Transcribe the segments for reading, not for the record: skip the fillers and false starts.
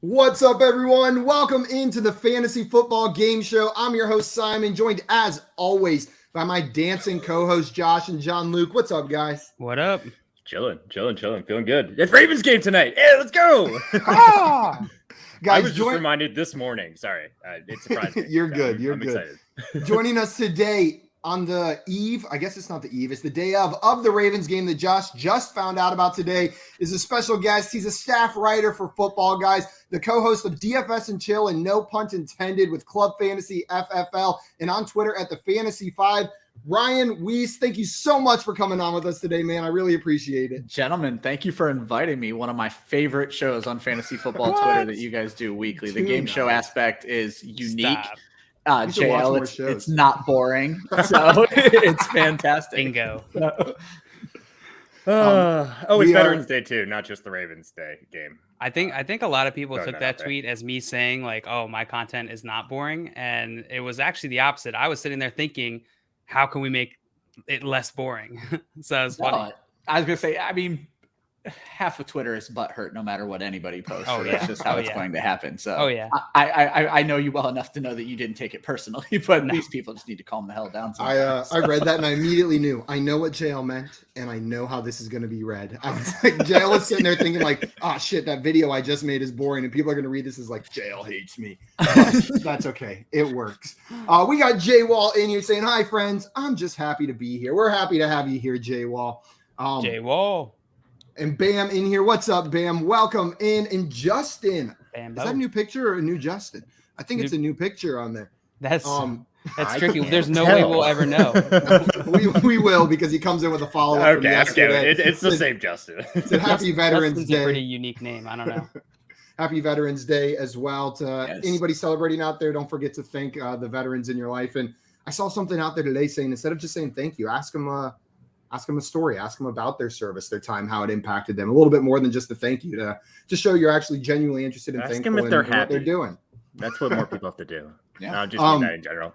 What's up, everyone? Welcome into the Fantasy Football Game Show. I'm your host, Simon, joined as always by my dancing co-hosts, Josh and John Luke. What's up, guys? What up? Chilling. Feeling good. It's Ravens game tonight. Hey, let's go. Guys, I was just reminded this morning. Sorry. It surprised me. You're good. I'm excited. Joining us today on the eve, I guess it's not the eve, it's the day of the Ravens game that Josh just found out about today, is a special guest. He's a staff writer for Football Guys, the co-host of DFS and Chill, and no punt intended, with Club Fantasy FFL, and on Twitter at the Fantasy 5. Ryan Weiss, thank you so much for coming on with us today, man. I really appreciate it. Gentlemen, thank you for inviting me. One of my favorite shows on Fantasy Football Twitter that you guys do weekly. The game show aspect is unique. JL, it's not boring, so it's fantastic. Bingo. It's Veterans Day too, not just the Ravens Day game. I think a lot of people took that tweet as me saying like, "Oh, my content is not boring," and it was actually the opposite. I was sitting there thinking, how can we make it less boring? So it's funny. I was gonna say, I mean, half of Twitter is butthurt no matter what anybody posts. Oh, so yeah. That's just how it's going to happen. So I know you well enough to know that you didn't take it personally, but these people just need to calm the hell down. I read that and I immediately knew. I know what JL meant, and I know how this is going to be read. I was like, JL is sitting there thinking like, oh shit, that video I just made is boring, and people are going to read this as like, JL hates me. That's okay. It works. We got Jay Wall in here saying, hi friends. I'm just happy to be here. We're happy to have you here, Jay Wall. Jay Wall. And Bam in here. What's up, Bam? Welcome in. And Justin. Bam, is that a new picture or a new Justin? I think it's a new picture on there. That's tricky. There's no way we'll ever know. we will, because he comes in with a follow-up from yesterday. It's the same Justin. It's a Happy Veterans Justin's Day. A pretty unique name. I don't know. Happy Veterans Day as well to anybody celebrating out there. Don't forget to thank the veterans in your life. And I saw something out there today saying, instead of just saying thank you, ask them a story, ask them about their service, their time, how it impacted them, a little bit more than just the thank you, to show you're actually genuinely interested in thankful them if they're in what they're doing. That's what more people have to do. Yeah. Not just that in general.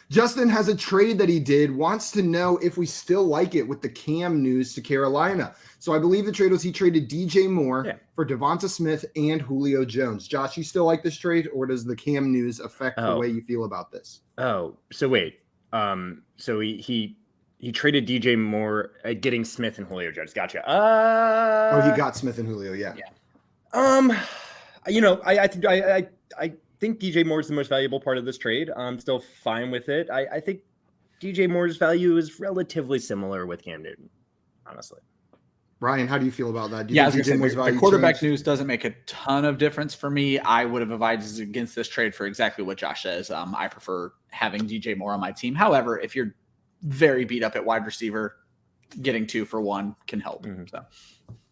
Justin has a trade that he did, wants to know if we still like it with the Cam news to Carolina. So I believe the trade was he traded DJ Moore for Devonta Smith and Julio Jones. Josh, you still like this trade, or does the Cam news affect the way you feel about this? Oh, so wait. So he traded DJ Moore, getting Smith and Julio Jones. Gotcha. He got Smith and Julio. Yeah. I think DJ Moore is the most valuable part of this trade. I'm still fine with it. I think DJ Moore's value is relatively similar with Cam Newton, honestly. Ryan, how do you feel about that? I was going to say, the quarterback news doesn't make a ton of difference for me. I would have advised against this trade for exactly what Josh says. I prefer having DJ Moore on my team. However, if you're very beat up at wide receiver, getting 2 for 1 can help. Mm-hmm. So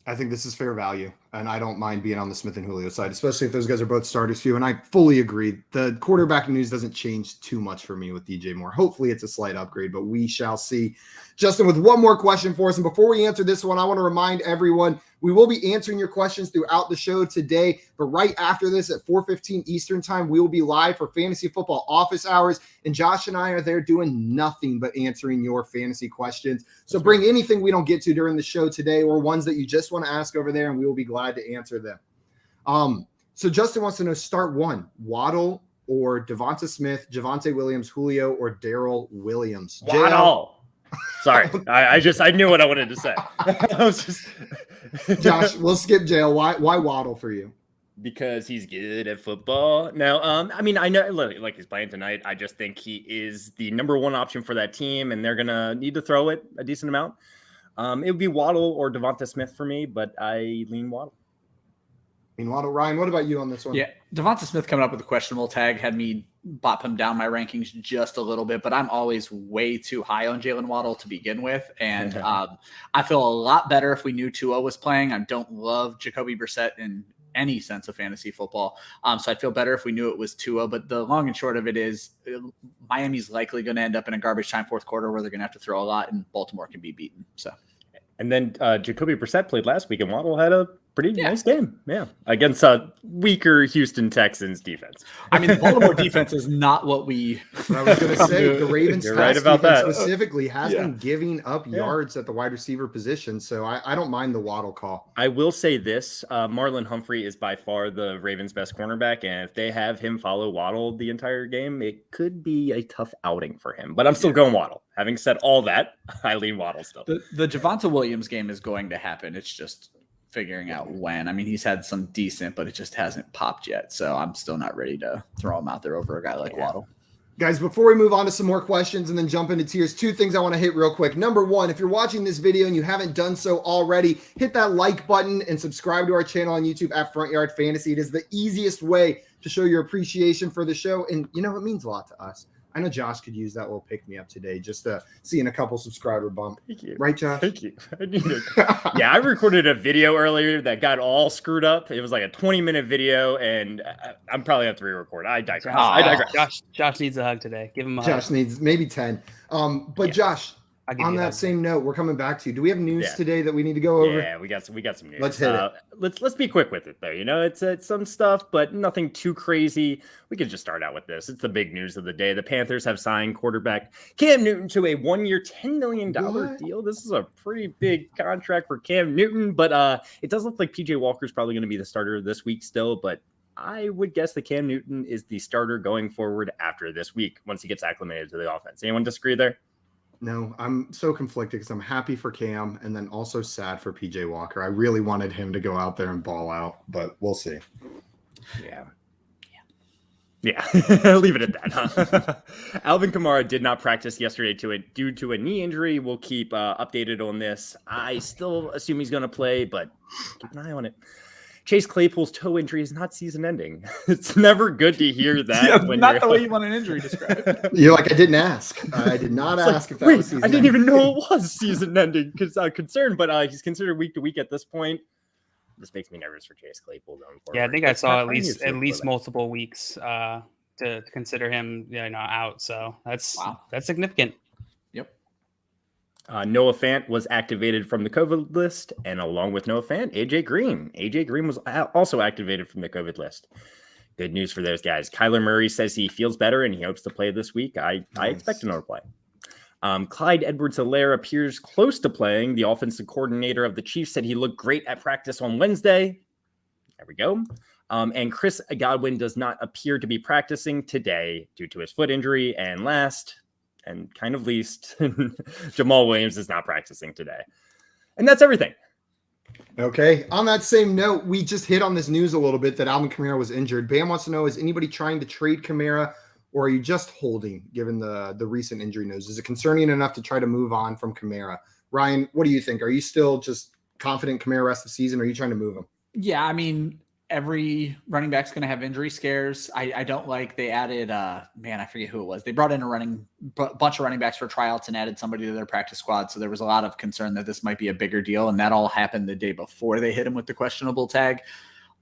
I think this is fair value, and I don't mind being on the Smith and Julio side, especially if those guys are both starters too. And I fully agree. The quarterback news doesn't change too much for me with DJ Moore. Hopefully it's a slight upgrade, but we shall see. Justin, with one more question for us. And before we answer this one, I want to remind everyone, we will be answering your questions throughout the show today. But right after this at 4:15 Eastern time, we will be live for Fantasy Football Office Hours. And Josh and I are there doing nothing but answering your fantasy questions. So bring anything we don't get to during the show today, or ones that you just want to ask over there, and we will be glad to answer them. So Justin wants to know, start one, Waddle or Devonta Smith, Javonte Williams, Julio, or Darrell Williams. Waddle. Sorry, I knew what I wanted to say. I was just Josh, we'll skip jail. Why Waddle for you? Because he's good at football. Now, I mean, I know like he's playing tonight. I just think he is the number one option for that team, and they're gonna need to throw it a decent amount. It would be Waddle or Devonta Smith for me, but I lean Waddle. Waddle. Ryan, what about you on this one? Yeah, Devonta Smith coming up with a questionable tag had me bop him down my rankings just a little bit, but I'm always way too high on Jaylen Waddle to begin with. And I feel a lot better if we knew Tua was playing. I don't love Jacobi Brissett in any sense of fantasy football. So I'd feel better if we knew it was Tua, but the long and short of it is Miami's likely going to end up in a garbage time fourth quarter where they're going to have to throw a lot, and Baltimore can be beaten. So. And then Jacobi Brissett played last week, and Waddle had a pretty nice game. Yeah. Against a weaker Houston Texans defense. I mean, the Baltimore defense is not what we. I was going to say the Ravens You're pass right about defense that. specifically has been giving up yards at the wide receiver position. So I don't mind the Waddle call. I will say this, Marlon Humphrey is by far the Ravens' best cornerback. And if they have him follow Waddle the entire game, it could be a tough outing for him. But I'm still going Waddle. Having said all that, I lean Waddle still. The Javonte Williams game is going to happen. It's just figuring out when. I mean, he's had some decent, but it just hasn't popped yet. So I'm still not ready to throw him out there over a guy like Waddle. Guys, before we move on to some more questions and then jump into tiers, 2 things I want to hit real quick. Number 1, if you're watching this video and you haven't done so already, hit that like button and subscribe to our channel on YouTube at Front Yard Fantasy. It is the easiest way to show your appreciation for the show. And, you know, it means a lot to us. I know Josh could use that little pick-me-up today, just seeing a couple subscriber bump. Thank you. Right, Josh? Thank you. I need it. Yeah, I recorded a video earlier that got all screwed up. It was like a 20-minute video, and I'm probably going to re-record. I digress. Josh needs a hug today. Give him a Josh hug. needs maybe 10. Josh, on that same note, we're coming back to you. Do we have news today that we need to go over? Yeah, we got some news. Let's hit it. Let's be quick with it though. You know, it's some stuff, but nothing too crazy. We could just start out with this. It's the big news of the day. The Panthers have signed quarterback Cam Newton to a 1-year, $10 million deal. This is a pretty big contract for Cam Newton, but it does look like PJ Walker's probably going to be the starter this week still, but I would guess that Cam Newton is the starter going forward after this week once he gets acclimated to the offense. Anyone disagree there? No, I'm so conflicted because I'm happy for Cam and then also sad for PJ Walker. I really wanted him to go out there and ball out, but we'll see. Yeah. Leave it at that. Huh? Alvin Kamara did not practice yesterday due to a knee injury. We'll keep updated on this. I still assume he's going to play, but keep an eye on it. Chase Claypool's toe injury is not season-ending. It's never good to hear that. When not the way you want an injury described. You're like, I didn't ask. I did not ask if that was season-ending. I didn't even know it was season-ending because I'm concerned, but he's considered week to week at this point. This makes me nervous for Chase Claypool going forward. Yeah, I think I saw at least multiple weeks to consider him out. So that's significant. Noah Fant was activated from the COVID list, and along with Noah Fant, AJ Green was also activated from the COVID list. Good news for those guys. Kyler Murray says he feels better and he hopes to play this week. I expect another play. Clyde Edwards-Helaire appears close to playing. The offensive coordinator of the Chiefs said he looked great at practice on Wednesday. There we go. And Chris Godwin does not appear to be practicing today due to his foot injury. And last, and kind of least, Jamal Williams is not practicing today. And that's everything. Okay. On that same note, we just hit on this news a little bit that Alvin Kamara was injured. Bam wants to know, is anybody trying to trade Kamara, or are you just holding given the recent injury news? Is it concerning enough to try to move on from Kamara? Ryan, what do you think? Are you still just confident Kamara rest of the season, or are you trying to move him? Yeah, I mean, every running back's going to have injury scares. I don't like they added, I forget who it was. They brought in a bunch of running backs for tryouts and added somebody to their practice squad. So there was a lot of concern that this might be a bigger deal. And that all happened the day before they hit him with the questionable tag.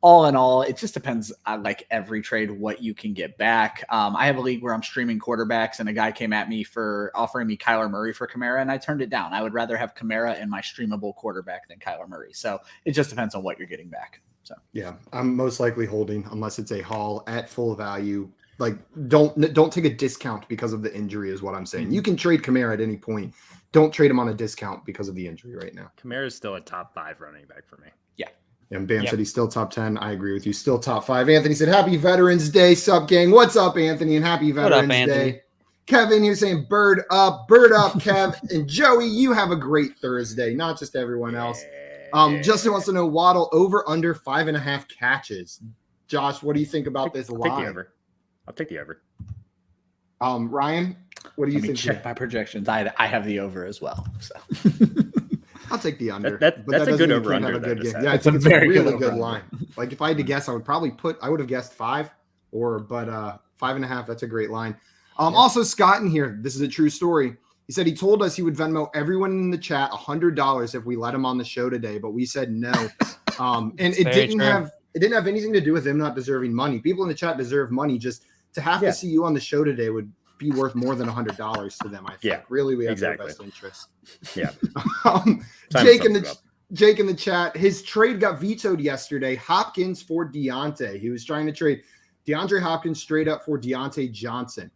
All in all, it just depends on like every trade, what you can get back. I have a league where I'm streaming quarterbacks and a guy came at me for offering me Kyler Murray for Kamara and I turned it down. I would rather have Kamara in my streamable quarterback than Kyler Murray. So it just depends on what you're getting back. So yeah, I'm most likely holding unless it's a haul at full value. Like don't take a discount because of the injury is what I'm saying. You can trade Kamara at any point. Don't trade him on a discount because of the injury right now. Kamara is still a top 5 running back for me. Yeah. And Bam said he's still top 10. I agree with you. Still top 5. Anthony said, happy Veterans Day, sup gang. What's up, Anthony? And happy Veterans Day. Kevin, you're saying bird up, Kev. And Joey, you have a great Thursday, not just everyone else. Justin wants to know Waddle over under 5.5 catches. Josh, what do you think about this line? I'll take the over. Ryan, what do you think? Check my projections. I have the over as well. So I'll take the under. That's a good over under. Yeah, it's a very good line. Like if I had to guess, I would have guessed 5 but 5.5. That's a great line. Also Scott in here. This is a true story. He said he told us he would Venmo everyone in the chat $100 if we let him on the show today, but we said no. And it didn't have anything to do with him not deserving money. People in the chat deserve money. Just to have to see you on the show today would be worth more than $100 to them. I think really we have their best interest. Yeah. Jake in the chat, his trade got vetoed yesterday. Hopkins for Deontay. He was trying to trade DeAndre Hopkins straight up for Deontay Johnson.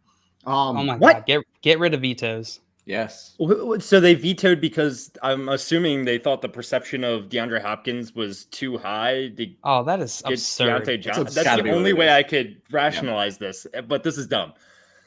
Oh my God. Get rid of vetoes. Yes. So they vetoed because I'm assuming they thought the perception of DeAndre Hopkins was too high. That is absurd. Deontay Johnson. That's the only way I could rationalize this, but this is dumb.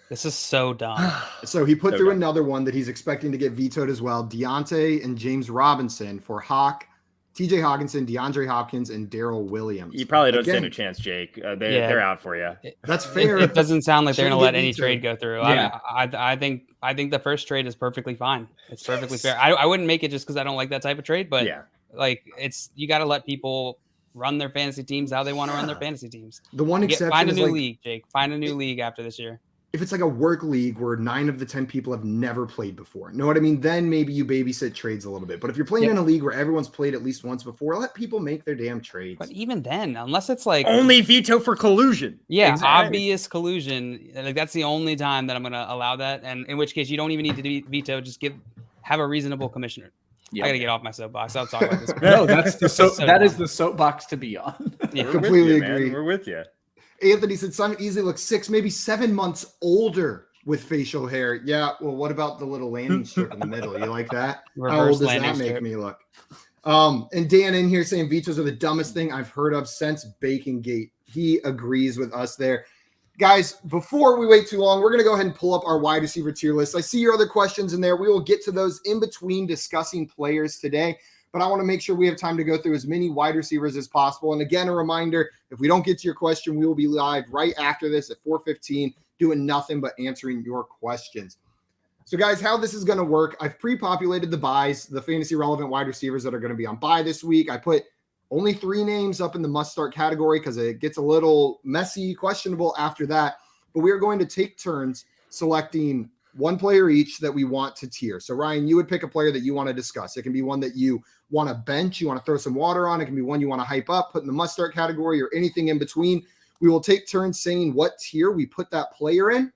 This is so dumb. So he put through another one that he's expecting to get vetoed as well. Deontay and James Robinson for Hawk, TJ Hawkinson, DeAndre Hopkins, and Daryl Williams. You probably don't stand a chance, Jake. They're out for you. That's fair. It doesn't sound like they're going to let any trade go through. Yeah. I think the first trade is perfectly fine. It's perfectly fair. I wouldn't make it just because I don't like that type of trade, but you got to let people run their fantasy teams how they want to run their fantasy teams. The one exception find a is new league, Jake. Find a new league after this year. If it's like a work league where 9 of the 10 people have never played before, know what I mean? Then maybe you babysit trades a little bit. But if you're playing in a league where everyone's played at least once before, let people make their damn trades. But even then, unless it's like only veto for collusion. Yeah, exactly. Obvious collusion. Like that's the only time that I'm going to allow that. And in which case you don't even need to veto. Just have a reasonable commissioner. Yep. I got to get off my soapbox. I'll talk about this. No, that's that is the soapbox to be on. Yeah, completely agree. We're with you. Anthony said Simon easily looks 6, maybe 7 months older with facial hair. Yeah, well, what about the little landing strip in the middle? You like that? How old does that make me look? And Dan in here saying vetoes are the dumbest thing I've heard of since Bacongate. He agrees with us there. Guys, before we wait too long, we're going to go ahead and pull up our wide receiver tier list. I see your other questions in there. We will get to those in between discussing players today. But I want to make sure we have time to go through as many wide receivers as possible. And again, a reminder, if we don't get to your question, we will be live right after this at 4:15, doing nothing but answering your questions. So guys, how this is going to work, I've pre-populated the buys, the fantasy relevant wide receivers that are going to be on buy this week. I put only 3 names up in the must-start category because it gets a little messy, questionable after that. But we're going to take turns selecting one player each that we want to tier. So Ryan, you would pick a player that you want to discuss. It can be one that you want to bench, you want to throw some water on. It can be one you want to hype up, put in the must-start category, or anything in between. We will take turns saying what tier we put that player in,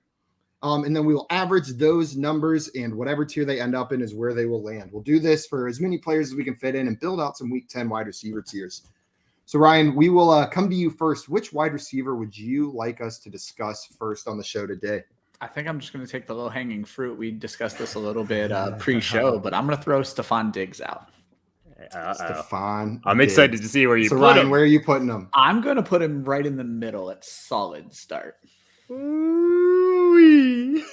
and then we will average those numbers, and whatever tier they end up in is where they will land. We'll do this for as many players as we can fit in and build out some Week 10 wide receiver tiers. So Ryan, we will come to you first. Which wide receiver would you like us to discuss first on the show today? I think I'm just going to take the low-hanging fruit. We discussed this a little bit pre-show, but I'm going to throw Stephon Diggs out. Stephon I'm excited to see where you put Ryan, him. where are you putting him? I'm going to put him right in the middle at solid start. Ooh-wee.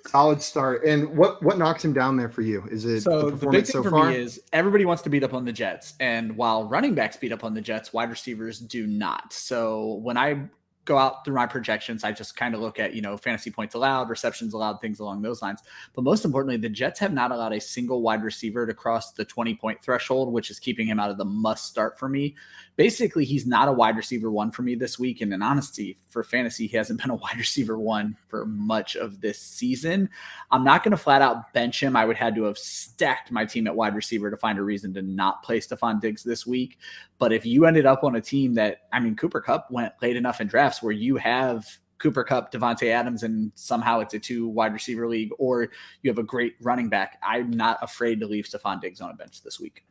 Solid start. And what knocks him down there for you? Is it the big thing so for far? me is everybody wants to beat up on the Jets. And while running backs beat up on the Jets, wide receivers do not. So when I go out through my projections, I just kind of look at, fantasy points allowed, receptions allowed, things along those lines. But most importantly, the Jets have not allowed a single wide receiver to cross the 20-point threshold, which is keeping him out of the must start for me. Basically, he's not a wide receiver 1 for me this week. And in honesty, for fantasy, he hasn't been a wide receiver 1 for much of this season. I'm not going to flat out bench him. I would have to have stacked my team at wide receiver to find a reason to not play Stephon Diggs this week. But if you ended up on a team that, Cooper Kupp went late enough in drafts where you have Cooper Kupp, Devontae Adams, and somehow it's a 2 wide receiver league, or you have a great running back, I'm not afraid to leave Stephon Diggs on a bench this week.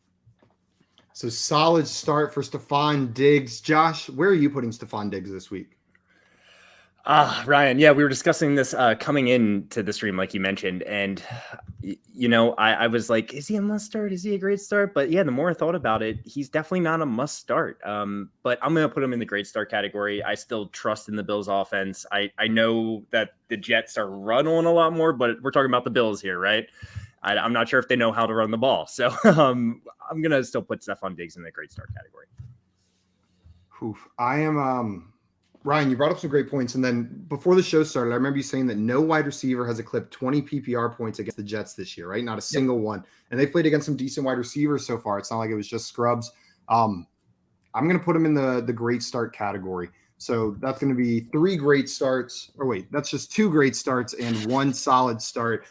So solid start for Stephon Diggs. Josh, where are you putting Stephon Diggs this week? Ryan, yeah, we were discussing this coming into the stream, like you mentioned, and I was like, is he a must start? Is he a great start? But yeah, the more I thought about it, he's definitely not a must start. But I'm going to put him in the great start category. I still trust in the Bills offense. I know that the Jets are run on a lot more, but we're talking about the Bills here, right? I'm not sure if they know how to run the ball. So I'm going to still put Stephon Diggs in the great start category. Oof. I am Ryan, you brought up some great points. And then before the show started, I remember you saying that no wide receiver has eclipsed 20 PPR points against the Jets this year, right? Not a single one. And they played against some decent wide receivers so far. It's not like it was just scrubs. I'm going to put him in the great start category. So that's going to be 3 great starts. Or wait, that's just 2 great starts and 1 solid start.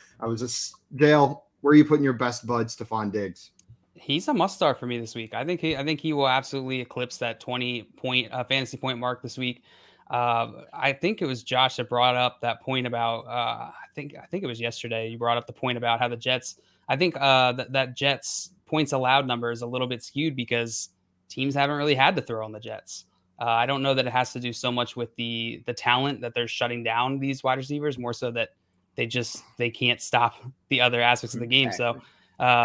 Dale, where are you putting your best bud, Stephon Diggs? He's a must start for me this week. I think he will absolutely eclipse that 20-point fantasy point mark this week. I think it was Josh that brought up that point about. I think it was yesterday. You brought up the point about how the Jets. I think that Jets points allowed number is a little bit skewed because teams haven't really had to throw on the Jets. I don't know that it has to do so much with the talent that they're shutting down these wide receivers, more so that they can't stop the other aspects of the game. Exactly.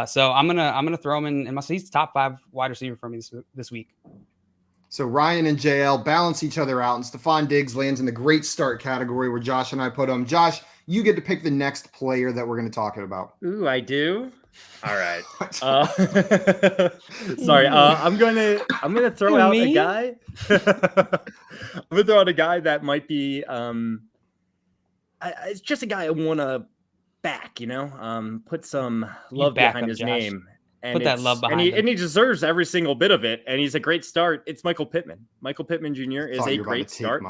So I'm gonna throw him in. He's top 5 wide receiver for me this week. So Ryan and JL balance each other out, and Stephon Diggs lands in the great start category where Josh and I put him. Josh, you get to pick the next player that we're going to talk about. Ooh, I do. All right. Sorry. I'm gonna throw out a guy. I'm gonna throw out a guy that might be. It's just a guy I want to back. Put some love behind his name. And put that love behind him. And he deserves every single bit of it. And he's a great start. It's Michael Pittman. Michael Pittman Jr. is a great start.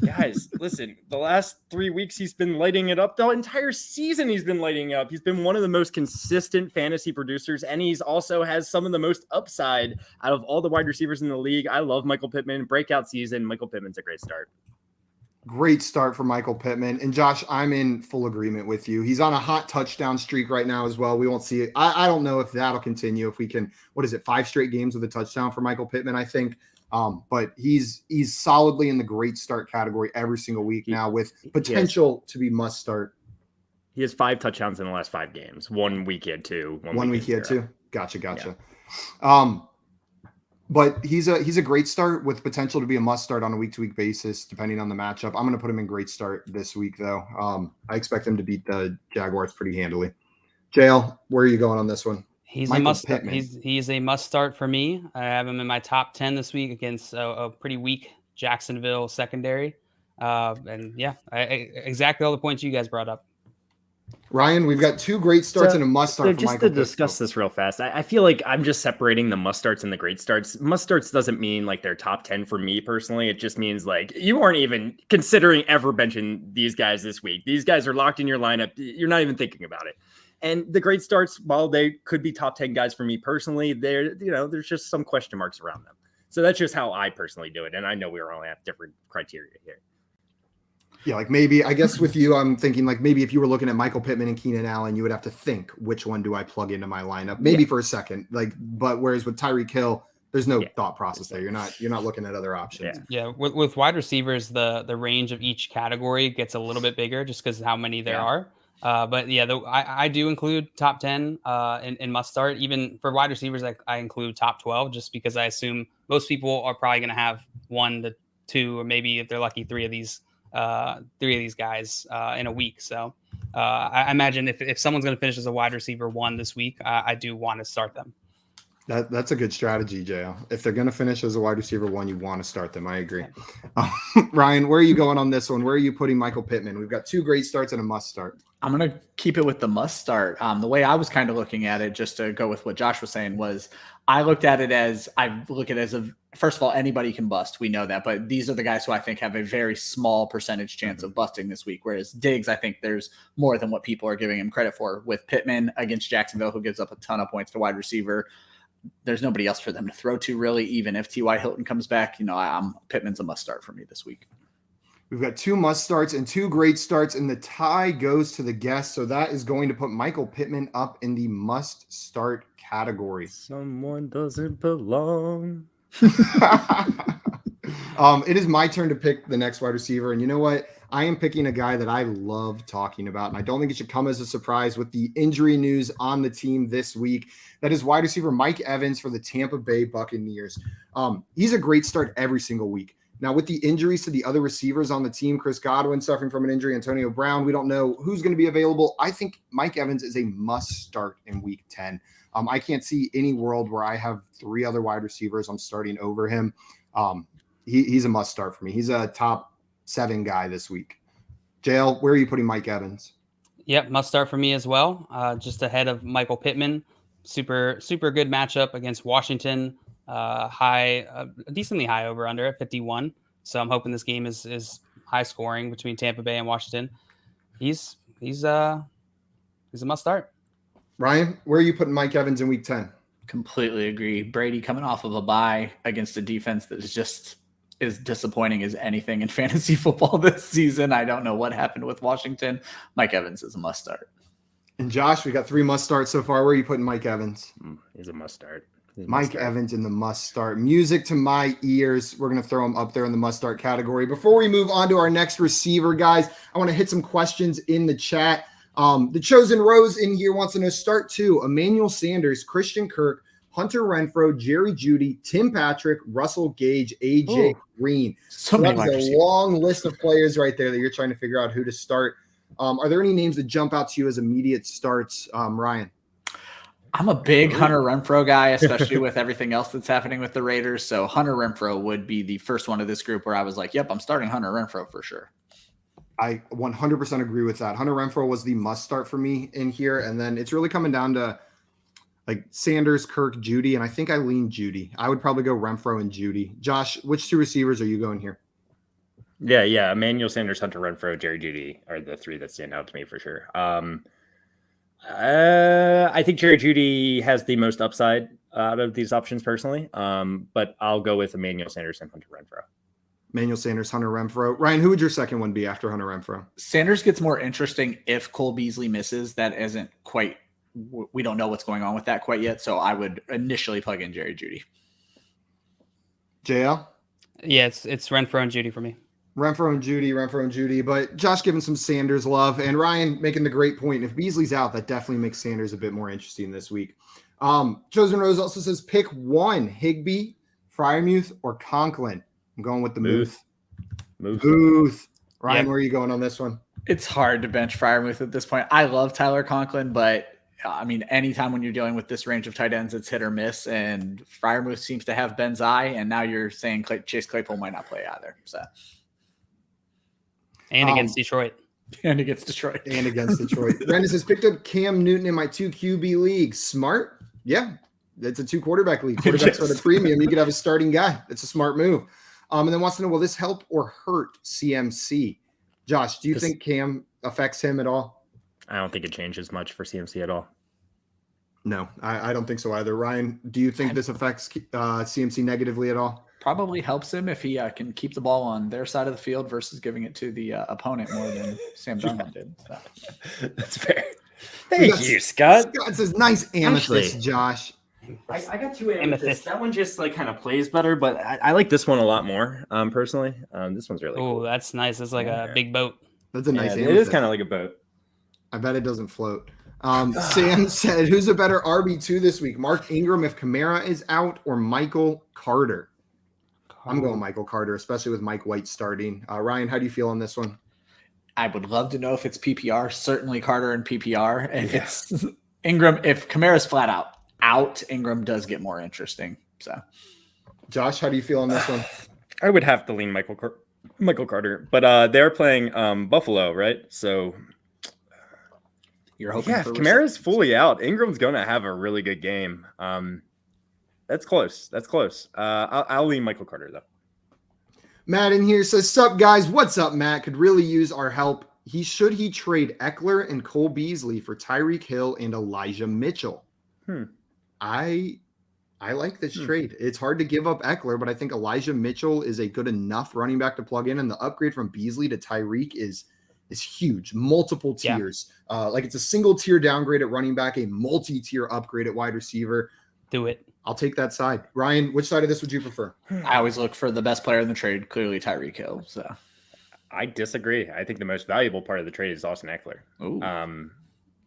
Guys, listen, the last 3 weeks he's been lighting it up. The entire season he's been lighting up. He's been one of the most consistent fantasy producers, and he's also has some of the most upside out of all the wide receivers in the league. I love Michael Pittman. Breakout season. Michael Pittman's a great start. Great start for Michael Pittman. And Josh, I'm in full agreement with you. He's on a hot touchdown streak right now as well. We won't see it. I don't know if that'll continue. If we can, 5 straight games with a touchdown for Michael Pittman, I think. But he's solidly in the great start category every single week now with potential to be must start. He has 5 touchdowns in the last 5 games. 1 week he had 2. One week he had 2. Gotcha. Yeah. But he's a great start with potential to be a must start on a week-to-week basis, depending on the matchup. I'm going to put him in great start this week, though. I expect him to beat the Jaguars pretty handily. JL, where are you going on this one? He's a must. He's a must start for me. I have him in my top 10 this week against a pretty weak Jacksonville secondary. Exactly all the points you guys brought up. Ryan, we've got 2 great starts and a must start. So just to discuss this real fast, I feel like I'm just separating the must starts and the great starts. Must starts doesn't mean like they're top 10 for me personally. It just means like you aren't even considering ever benching these guys this week. These guys are locked in your lineup. You're not even thinking about it. And the great starts, while they could be top 10 guys for me personally, there's just some question marks around them. So that's just how I personally do it. And I know we all have different criteria here. Yeah, like maybe, I guess with you, I'm thinking like maybe if you were looking at Michael Pittman and Keenan Allen, you would have to think which one do I plug into my lineup? Maybe for a second. But whereas with Tyreek Hill, there's no thought process there. You're not looking at other options. Yeah. With wide receivers, the range of each category gets a little bit bigger just because of how many there are. I do include top 10 in must start. Even for wide receivers, I include top 12 just because I assume most people are probably going to have 1 to 2, or maybe if they're lucky, 3 of these guys in a week. So I imagine if someone's going to finish as a wide receiver 1 this week, I do want to start them. That's a good strategy, JL. If they're going to finish as a wide receiver 1, you want to start them. I agree. Ryan, where are you going on this one? Where are you putting Michael Pittman? We've got 2 great starts and a must start. I'm going to keep it with the must start. The way I was kind of looking at it, just to go with what Josh was saying, was I look at it as first of all, anybody can bust. We know that, but these are the guys who I think have a very small percentage chance of busting this week. Whereas Diggs, I think there's more than what people are giving him credit for. With Pittman against Jacksonville, who gives up a ton of points to wide receiver, there's nobody else for them to throw to really. Even if T.Y. Hilton comes back, Pittman's a must start for me this week. We've got 2 must starts and 2 great starts, and the tie goes to the guest. So that is going to put Michael Pittman up in the must start category. Someone doesn't belong. It is my turn to pick the next wide receiver. And you know what? I am picking a guy that I love talking about. And I don't think it should come as a surprise with the injury news on the team this week. That is wide receiver Mike Evans for the Tampa Bay Buccaneers. He's a great start every single week. Now, with the injuries to the other receivers on the team, Chris Godwin suffering from an injury, Antonio Brown, we don't know who's going to be available. I think Mike Evans is a must start in week 10. I can't see any world where I have 3 other wide receivers I'm starting over him. He's a must start for me. He's a top 7 guy this week. JL, where are you putting Mike Evans? Yep, must start for me as well. Just ahead of Michael Pittman. Super good matchup against Washington. Decently high over under at 51. So I'm hoping this game is high scoring between Tampa Bay and Washington. He's a must start. Ryan, where are you putting Mike Evans in week 10? Completely agree. Brady coming off of a bye against a defense that is just as disappointing as anything in fantasy football this season. I don't know what happened with Washington. Mike Evans is a must start. And Josh, we got 3 must starts so far. Where are you putting Mike Evans? He's a must start. Mike Evans in the must start. Music to my ears. We're going to throw him up there in the must start category. Before we move on to our next receiver, guys, I want to hit some questions in the chat. The Chosen Rose in here wants to know start 2, Emmanuel Sanders, Christian Kirk, Hunter Renfrow, Jerry Jeudy, Tim Patrick, Russell Gage, AJ Green. So that's a long list of players right there that you're trying to figure out who to start. Are there any names that jump out to you as immediate starts, Ryan? I'm a big Hunter Renfrow guy, especially with everything else that's happening with the Raiders. So Hunter Renfrow would be the first one of this group where I was like, yep, I'm starting Hunter Renfrow for sure. I 100% agree with that. Hunter Renfrow was the must start for me in here. And then it's really coming down to like Sanders, Kirk, Jeudy. And I think I lean Jeudy. I would probably go Renfrow and Jeudy. Josh, which 2 receivers are you going here? Yeah. Emmanuel Sanders, Hunter Renfrow, Jerry Jeudy are the 3 that stand out to me for sure. I think Jerry Jeudy has the most upside out of these options personally. But I'll go with Emmanuel Sanders and Hunter Renfrow. Emmanuel Sanders, Hunter Renfrow. Ryan, who would your second one be after Hunter Renfrow? Sanders gets more interesting if Cole Beasley misses. That isn't quite, we don't know what's going on with that quite yet. So I would initially plug in Jerry Jeudy. JL? Yeah, it's Renfrow and Jeudy for me. Renfrow and Jeudy, but Josh giving some Sanders love and Ryan making the great point. If Beasley's out, that definitely makes Sanders a bit more interesting this week. Chosen Rose also says pick 1, Higbee, Freiermuth, or Conklin. I'm going with the Muth. Ryan, Where are you going on this one? It's hard to bench Freiermuth at this point. I love Tyler Conklin, but I mean, anytime when you're dealing with this range of tight ends, it's hit or miss. And Freiermuth seems to have Ben's eye, and now you're saying Chase Claypool might not play either. So. And against Detroit. And against Detroit. Brandon says, picked up Cam Newton in my 2 QB leagues. Smart? Yeah. It's a 2 quarterback league. Quarterbacks for the premium. You could have a starting guy. It's a smart move. And then wants to know, will this help or hurt CMC? Josh, do you think Cam affects him at all? I don't think it changes much for CMC at all. No, I don't think so either. Ryan, do you think this affects CMC negatively at all? Probably helps him if he can keep the ball on their side of the field versus giving it to the opponent more than Sam Darnold did. So. That's fair. Thank you, Scott. Scott says, nice amethyst, Josh. I got 2 amethysts. That one just like kind of plays better, but I like this one a lot more personally. This one's really cool. Oh, that's nice. It's like a big boat. That's a nice amethyst. It is kind of like a boat. I bet it doesn't float. Sam said, who's a better RB2 this week? Mark Ingram if Kamara is out or Michael Carter? I'm going Michael Carter, especially with Mike White starting. Ryan, how do you feel on this one? I would love to know if it's PPR. Certainly Carter and PPR. If it's Ingram, if Kamara's flat out, Ingram does get more interesting. So, Josh, how do you feel on this one? I would have to lean Michael Carter, but they're playing Buffalo, right? So you're hoping. Yeah, if Kamara's fully out, Ingram's going to have a really good game. That's close. I'll lean Michael Carter, though. Matt in here says, sup, guys? What's up, Matt? Could really use our help. Should he trade Eckler and Cole Beasley for Tyreek Hill and Elijah Mitchell? I like this trade. It's hard to give up Eckler, but I think Elijah Mitchell is a good enough running back to plug in, and the upgrade from Beasley to Tyreek is huge. Multiple tiers. Like it's a single tier downgrade at running back, a multi-tier upgrade at wide receiver. Do it. I'll take that side. Ryan, which side of this would you prefer? I always look for the best player in the trade, clearly Tyreek Hill. So I disagree. I think the most valuable part of the trade is Austin Eckler. Ooh.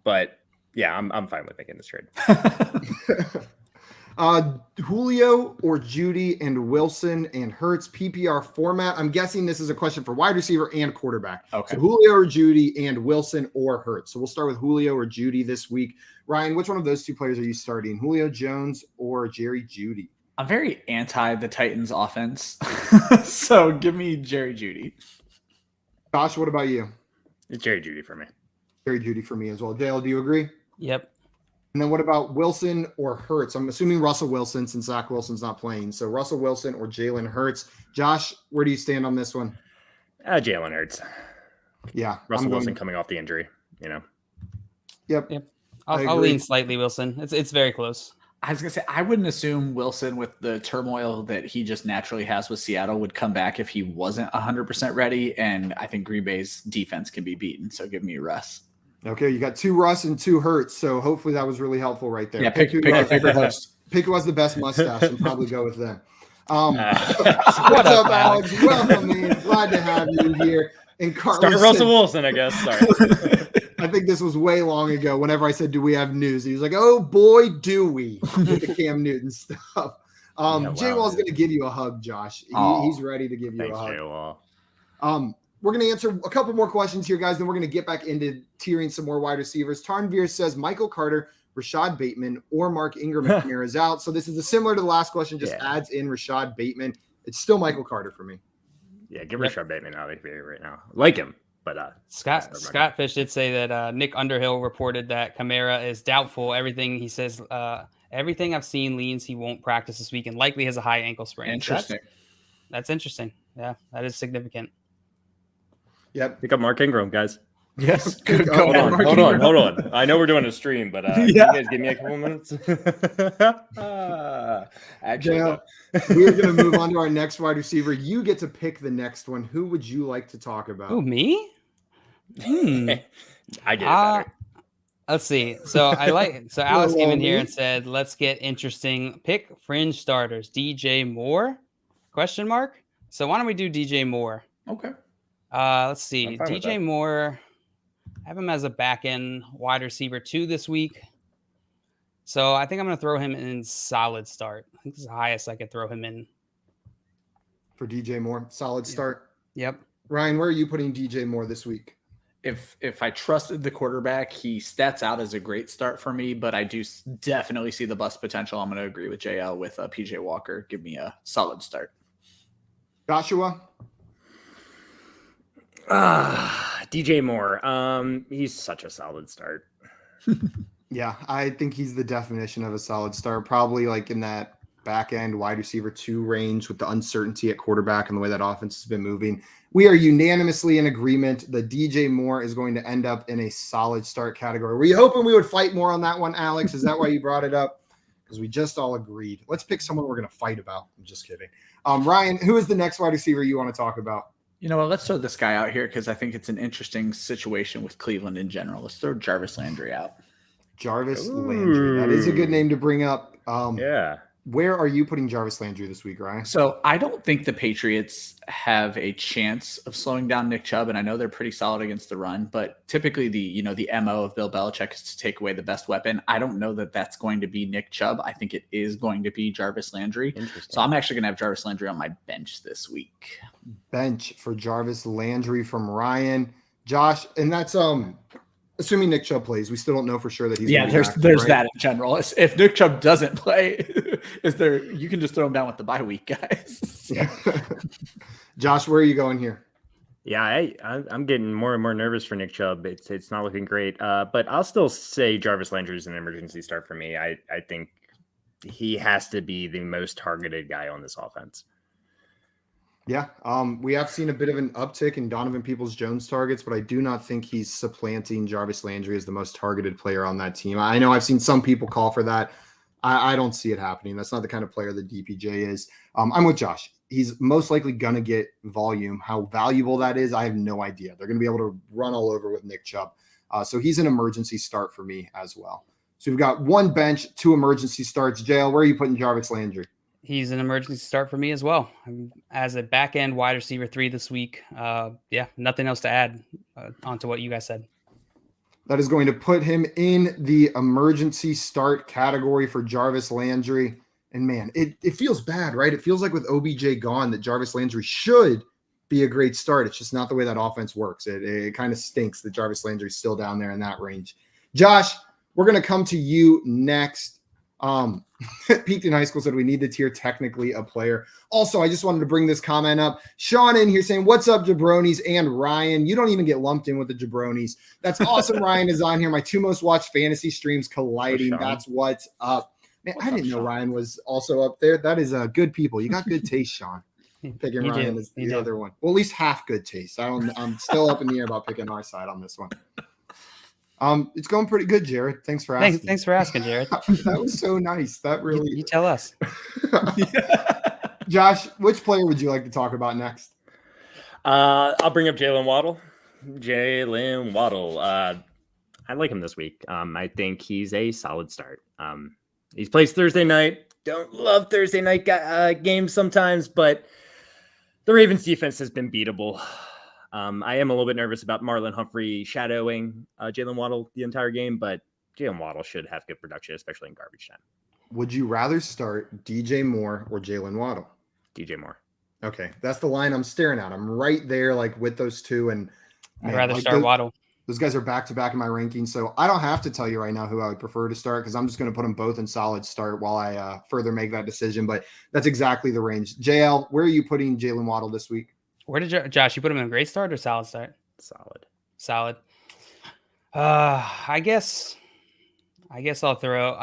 But yeah, I'm fine with making this trade. Julio or Jeudy and Wilson and Hurts PPR format. I'm guessing this is a question for wide receiver and quarterback. Okay. So Julio or Jeudy and Wilson or Hurts. So we'll start with Julio or Jeudy this week. Ryan, which one of those 2 players are you starting? Julio Jones or Jerry Jeudy? I'm very anti the Titans offense. So give me Jerry Jeudy. Josh, what about you? It's Jerry Jeudy for me. Jerry Jeudy for me as well. Dale, do you agree? Yep. And then what about Wilson or Hurts? I'm assuming Russell Wilson since Zach Wilson's not playing. So Russell Wilson or Jalen Hurts. Josh, where do you stand on this one? Jalen Hurts. Yeah. Russell Wilson coming off the injury, Yep. I'll lean slightly Wilson. It's very close. I was going to say, I wouldn't assume Wilson, with the turmoil that he just naturally has with Seattle, would come back if he wasn't 100% ready. And I think Green Bay's defense can be beaten. So give me Russ. Okay, you got 2 Russ and 2 Hurts, so hopefully that was really helpful right there. Yeah, pick your favorite host. Pick who has the best mustache and probably go with them. What's What's up, Alex? Welcome, man. Glad to have you here. And Carlos Start Russell Wilson, I guess. Sorry. I think this was way long ago. Whenever I said, "Do we have news?" He was like, "Oh boy, do we!" With the Cam Newton stuff. J-Wall's going to give you a hug, Josh. He's ready to give you a hug. J-Wall. We're going to answer a couple more questions here, guys. Then we're going to get back into tiering some more wide receivers. Tarnveer says Michael Carter, Rashad Bateman, or Mark Ingram is out. So this is similar to the last question, just adds in Rashad Bateman. It's still Michael Carter for me. Yeah, give Rashad Bateman out of here right now. Like him, but Scott Fish did say that Nick Underhill reported that Kamara is doubtful. Everything he says, everything I've seen leans he won't practice this week and likely has a high ankle sprain. Interesting. That's interesting. Yeah, that is significant. Yep. Pick up Mark Ingram, guys. Yes. Hold on. I know we're doing a stream, but can you guys give me a couple minutes? Actually, we're going to move on to our next wide receiver. You get to pick the next one. Who would you like to talk about? Oh, me? I get it better. Let's see. So Alex came in here and said, let's get interesting. Pick fringe starters. DJ Moore? Question mark. So why don't we do DJ Moore? Okay. Let's see. DJ Moore, I have him as a back end wide receiver 2 this week. So I think I'm going to throw him in solid start. I think this is the highest I could throw him in. For DJ Moore, solid start. Yep. Ryan, where are you putting DJ Moore this week? If I trusted the quarterback, he stats out as a great start for me, but I do definitely see the bust potential. I'm going to agree with JL with PJ Walker. Give me a solid start. Joshua? DJ Moore. He's such a solid start. Yeah, I think he's the definition of a solid start. Probably like in that back end wide receiver 2 range with the uncertainty at quarterback and the way that offense has been moving. We are unanimously in agreement that DJ Moore is going to end up in a solid start category. Were you hoping we would fight more on that one, Alex? Is that why you brought it up? Because we just all agreed. Let's pick someone we're going to fight about. I'm just kidding. Ryan, who is the next wide receiver you want to talk about? You know what? Let's throw this guy out here because I think it's an interesting situation with Cleveland in general. Let's throw Jarvis Landry out. Jarvis Landry. That is a good name to bring up. Yeah. Where are you putting Jarvis Landry this week, Ryan? So I don't think the Patriots have a chance of slowing down Nick Chubb, and I know they're pretty solid against the run, but typically the MO of Bill Belichick is to take away the best weapon. I don't know that that's going to be Nick Chubb. I think it is going to be Jarvis Landry. So I'm actually going to have Jarvis Landry on my bench this week. Bench for Jarvis Landry from Ryan. Josh, and that's assuming Nick Chubb plays. We still don't know for sure that he's there's that in general. If Nick Chubb doesn't play, you can just throw him down with the bye week, guys. Yeah. Josh, where are you going here? Yeah, I'm getting more and more nervous for Nick Chubb. It's not looking great. But I'll still say Jarvis Landry is an emergency start for me. I think he has to be the most targeted guy on this offense. Yeah, we have seen a bit of an uptick in Donovan Peoples-Jones targets, but I do not think he's supplanting Jarvis Landry as the most targeted player on that team. I know I've seen some people call for that. I don't see it happening. That's not the kind of player that DPJ is. I'm with Josh. He's most likely going to get volume. How valuable that is, I have no idea. They're going to be able to run all over with Nick Chubb. So he's an emergency start for me as well. So we've got 1 bench, 2 emergency starts. JL, where are you putting Jarvis Landry? He's an emergency start for me as well. As a back end wide receiver 3 this week. Nothing else to add onto what you guys said. That is going to put him in the emergency start category for Jarvis Landry. And man, it feels bad, right? It feels like with OBJ gone that Jarvis Landry should be a great start. It's just not the way that offense works. It kind of stinks that Jarvis Landry's still down there in that range. Josh, we're going to come to you next. Peaked in High School said we need to tier technically a player. Also, I just wanted to bring this comment up. Sean in here saying, what's up, jabronis and Ryan? You don't even get lumped in with the jabronis. That's awesome. Ryan is on here. My 2 most watched fantasy streams colliding. That's what's up. Man, I didn't know Ryan was also up there. That is good people. You got good taste, Sean. Picking Ryan is the other one. Well, at least half good taste. I'm still up in the air about picking our side on this one. It's going pretty good, Jared. Thanks for asking. Thanks for asking, Jared. That was so nice. That really. You tell us. Josh, which player would you like to talk about next? I'll bring up Jaylen Waddle. I like him this week. I think he's a solid start. He plays Thursday night. Don't love Thursday night games sometimes, but the Ravens defense has been beatable. I am a little bit nervous about Marlon Humphrey shadowing Jaylen Waddle the entire game, but Jaylen Waddle should have good production, especially in garbage time. Would you rather start DJ Moore or Jaylen Waddle? DJ Moore. Okay, that's the line I'm staring at. I'm right there, like with those two, and I'd rather start Waddle. Those guys are back to back in my rankings, so I don't have to tell you right now who I would prefer to start because I'm just going to put them both in solid start while I further make that decision. But that's exactly the range. JL, where are you putting Jaylen Waddle this week? Where did Josh? You put him in a great start or solid start? Solid. I guess I'll throw.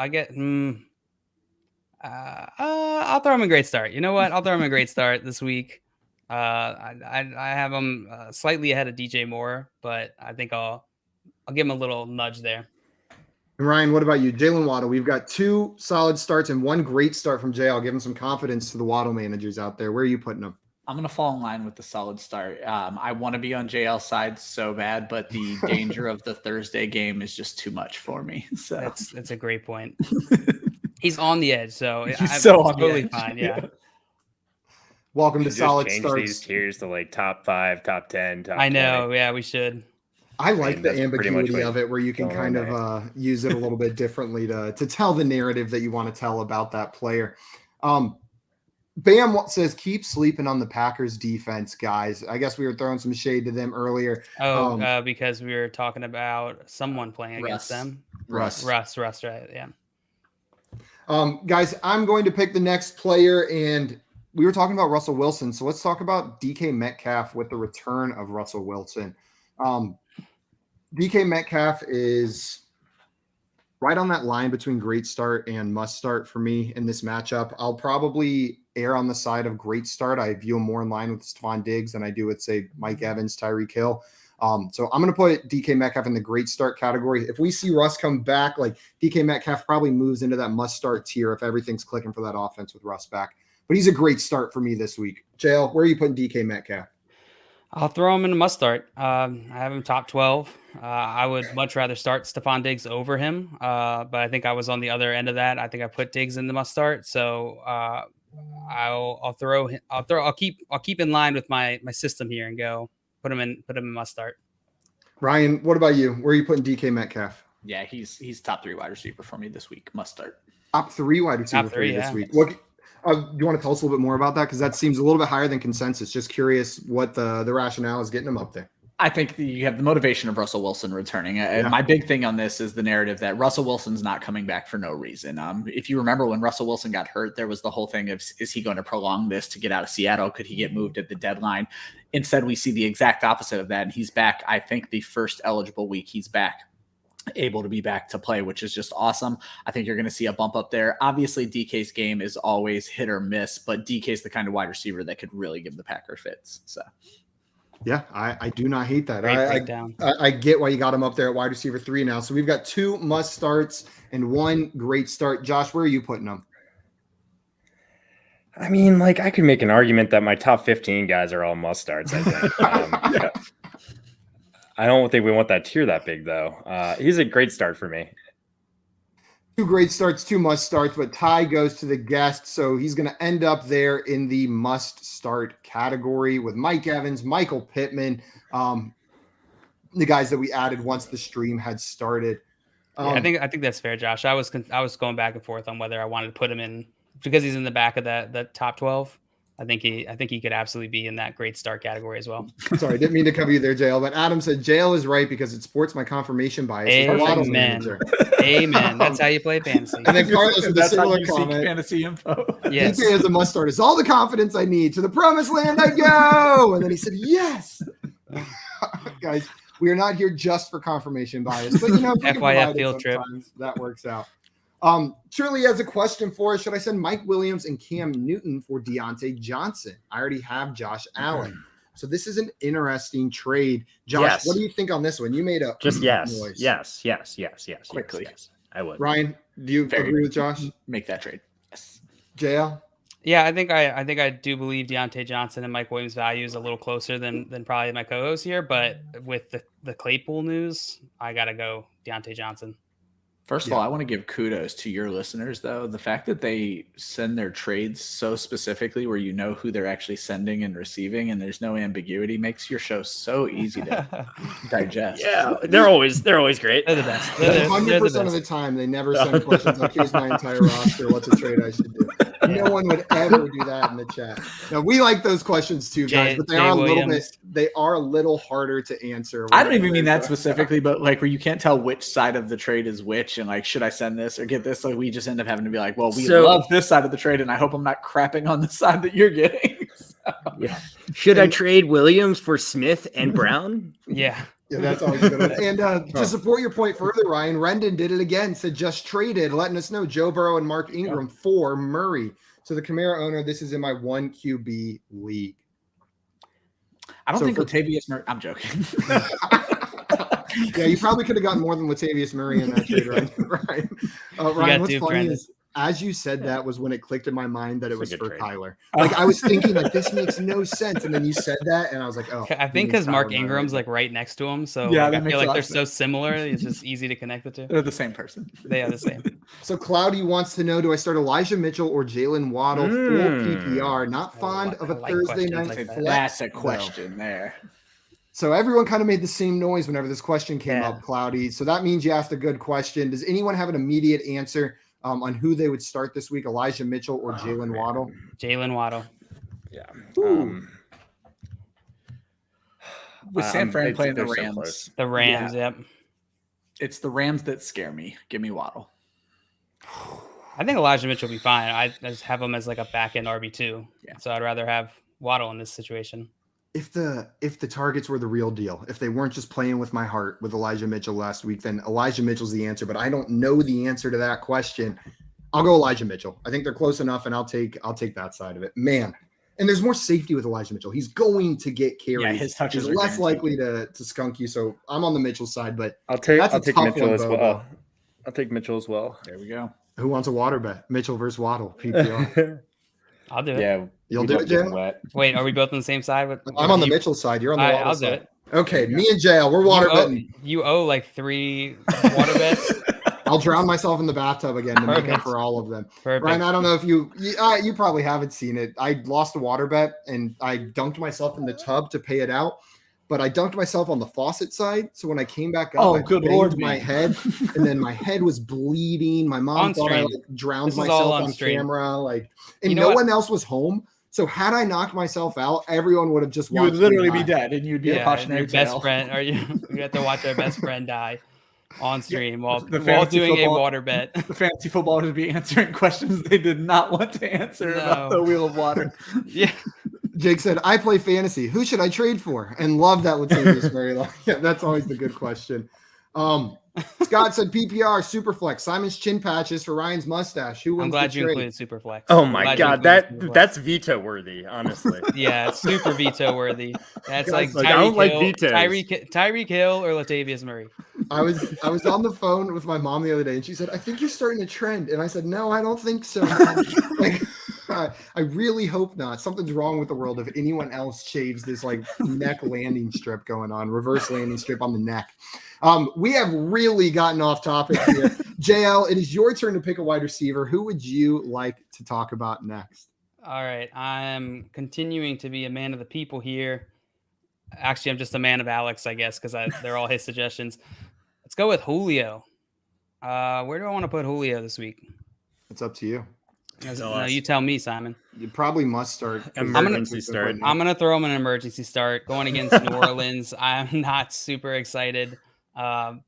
I'll throw him a great start. You know what? I'll throw him a great start this week. I have him slightly ahead of DJ Moore, but I think I'll give him a little nudge there. And Ryan, what about you? Jaylen Waddle. We've got 2 solid starts and 1 great start from Jay. I'll give him some confidence to the Waddle managers out there. Where are you putting him? I'm going to fall in line with the solid start. I want to be on JL's side so bad, but the danger of the Thursday game is just too much for me. So that's a great point. He's on the edge, so he's totally fine. Yeah. Welcome to solid change starts. These tiers to like top 5, top 10, top I know. 20. Yeah, we should. I like the ambiguity of it where you can kind day. of use it a little bit differently to tell the narrative that you want to tell about that player. Bam says, keep sleeping on the Packers defense, guys. I guess we were throwing some shade to them earlier. Because we were talking about someone playing against them. Russ, right? Yeah. Guys, I'm going to pick the next player, and we were talking about Russell Wilson, so let's talk about DK Metcalf with the return of Russell Wilson. DK Metcalf is right on that line between great start and must start for me in this matchup. I'll probably err on the side of great start. I view him more in line with Stephon Diggs than I do with, say, Mike Evans, Tyreek Hill. So I'm going to put DK Metcalf in the great start category. If we see Russ come back, like DK Metcalf probably moves into that must start tier if everything's clicking for that offense with Russ back. But he's a great start for me this week. JL, where are you putting DK Metcalf? I'll throw him in a must start. I have him top 12. I would much rather start Stephon Diggs over him. But I think I was on the other end of that. I think I put Diggs in the must start. So I'll keep in line with my system here and go put him in must start. Ryan, what about you? Where are you putting DK Metcalf? Yeah, he's top 3 wide receiver for me this week. Must start. Top 3 wide receiver for you this week. What, do you want to tell us a little bit more about that? Because that seems a little bit higher than consensus. Just curious what the rationale is getting him up there. I think you have the motivation of Russell Wilson returning. My big thing on this is the narrative that Russell Wilson's not coming back for no reason. If you remember when Russell Wilson got hurt, there was the whole thing of, is he going to prolong this to get out of Seattle? Could he get moved at the deadline? Instead, we see the exact opposite of that. And he's back, I think, the first eligible week he's back, able to be back to play, which is just awesome. I think you're going to see a bump up there. Obviously, DK's game is always hit or miss, but DK's the kind of wide receiver that could really give the Packers fits. So. Yeah, I do not hate that. Breakdown. I get why you got him up there at wide receiver 3 now. So we've got 2 must starts and 1 great start. Josh, where are you putting them? I mean, like, I could make an argument that my top 15 guys are all must starts, I think. I don't think we want that tier that big, though. He's a great start for me. 2 great starts, 2 must starts, but Ty goes to the guest. So he's going to end up there in the must start category with Mike Evans, Michael Pittman, the guys that we added once the stream had started. I think that's fair, Josh. I was going back and forth on whether I wanted to put him in because he's in the back of that top 12. I think he could absolutely be in that great start category as well. Sorry, didn't mean to cover you there, JL. But Adam said JL is right because it supports my confirmation bias. Amen. Amen. That's how you play fantasy. And then Carlos with a similar comment. Fantasy info. Yes. DK is a must start. It's all the confidence I need. To the promised land I go. And then he said, yes. Guys, we are not here just for confirmation bias. But, FYF field trip. That works out. Shirley has a question for us. Should I send Mike Williams and Cam Newton for Deontay Johnson? I already have Josh Allen. So this is an interesting trade. Josh, What do you think on this one? You made a noise. Yes. Quickly. Yes. I would. Ryan, do you agree with Josh? Make that trade. Yes. JL? Yeah, I think I do believe Deontay Johnson and Mike Williams' value is a little closer than probably my co-host here, but with the Claypool news, I gotta go Deontay Johnson. First of all, I want to give kudos to your listeners, though. The fact that they send their trades so specifically where you know who they're actually sending and receiving, and there's no ambiguity, makes your show so easy to digest. Yeah, they're always great. They're the best. 100% of the time, they never send questions like, "Here's my entire roster. What's a trade I should do?" No one would ever do that in the chat. Now, we like those questions too, guys, but they are a little harder to answer. I don't even mean that specifically, but like where you can't tell which side of the trade is which, and like, should I send this or get this? Like, we just end up having to be like, well, we love this side of the trade, and I hope I'm not crapping on the side that you're getting. So. Yeah. Should I trade Williams for Smith and Brown? Yeah. Yeah, that's always good. And to support your point further, Ryan, Rendon did it again. Said just traded, letting us know Joe Burrow and Mark Ingram for Murray. So the Kamara owner, this is in my 1 QB league. I don't think Latavius Murray. I'm joking. Yeah, you probably could have gotten more than Latavius Murray in that trade, right? Ryan, what's funny is as you said that was when it clicked in my mind that it was for Kyler. Like I was thinking like this makes no sense, and then you said that, and I was like, oh. I think because Mark Ingram's like right next to him, so yeah, I feel like they're so similar. It's just easy to connect the two. They're the same person. They are the same. So Cloudy wants to know: do I start Elijah Mitchell or Jaylen Waddle for PPR? Not fond of a Thursday night like flex. That's a question there. So everyone kind of made the same noise whenever this question came up, Cloudy. So that means you asked a good question. Does anyone have an immediate answer on who they would start this week, Elijah Mitchell or Jaylen Waddle? Jaylen Waddle. Yeah. With San Fran playing the Rams. The Rams, yep. It's the Rams that scare me. Give me Waddle. I think Elijah Mitchell will be fine. I just have him as like a back-end RB2. Yeah. So I'd rather have Waddle in this situation. If the targets were the real deal, if they weren't just playing with my heart with Elijah Mitchell last week, then Elijah Mitchell's the answer. But I don't know the answer to that question. I'll go Elijah Mitchell. I think they're close enough, and I'll take that side of it. Man, and there's more safety with Elijah Mitchell. He's going to get carries. Yeah, his touches are less likely to skunk you. So I'm on the Mitchell side, but I'll take Mitchell as well. I'll take Mitchell as well. There we go. Who wants a water bet? Mitchell versus Waddle, PPR. I'll do it. Yeah. You'll do it, Jay? Wait, are we both on the same side? I'm on the Mitchell side. You're on the Waddle I'll side. Do it. Okay, me and JL, we're water betting. You owe like 3 water bets. I'll drown myself in the bathtub again to make up for all of them. Perfect. Ryan, I don't know if you probably haven't seen it. I lost a water bet, and I dunked myself in the tub to pay it out. But I dunked myself on the faucet side. So when I came back up, I banged my head, and then my head was bleeding. My mom thought I drowned myself on camera. And no one else was home. So had I knocked myself out, everyone would have just watched. You would literally be dead, and you'd be a cautionary tale. Best friend, or you have to watch their best friend die on stream while doing a water bet. The fantasy footballers would be answering questions they did not want to answer about the wheel of water. Yeah. Jake said, I play fantasy. Who should I trade for? And love that Latavius Murray. Yeah, that's always the good question. Scott said PPR, Superflex, Simon's chin patches for Ryan's mustache. Who wins? I'm glad the you trade? included Superflex. Oh my God, that's veto worthy, honestly. Yeah, it's super veto worthy. That's Guys, like I don't like vetoes. Tyreek Hill or Latavius Murray. I was on the phone with my mom the other day, and she said, I think you're starting a trend. And I said, no, I don't think so. I really hope not. Something's wrong with the world if anyone else shaves this neck landing strip going on, reverse landing strip on the neck. We have really gotten off topic here. JL, it is your turn to pick a wide receiver. Who would you like to talk about next? All right. I'm continuing to be a man of the people here. Actually, I'm just a man of Alex, I guess, because they're all his suggestions. Let's go with Julio. Where do I want to put Julio this week? It's up to you. No, you tell me, Simon. You probably must start. Emergency start. I'm going to throw him an emergency start. Going against New Orleans, I'm not super excited. And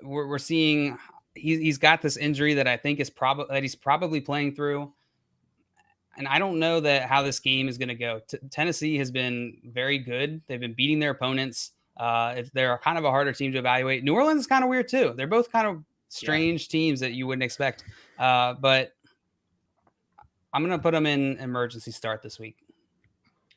we're seeing he's got this injury that I think is he's probably playing through. And I don't know how this game is going to go. Tennessee has been very good. They've been beating their opponents. They're kind of a harder team to evaluate. New Orleans is kind of weird too. They're both kind of strange teams that you wouldn't expect. But I'm going to put them in emergency start this week.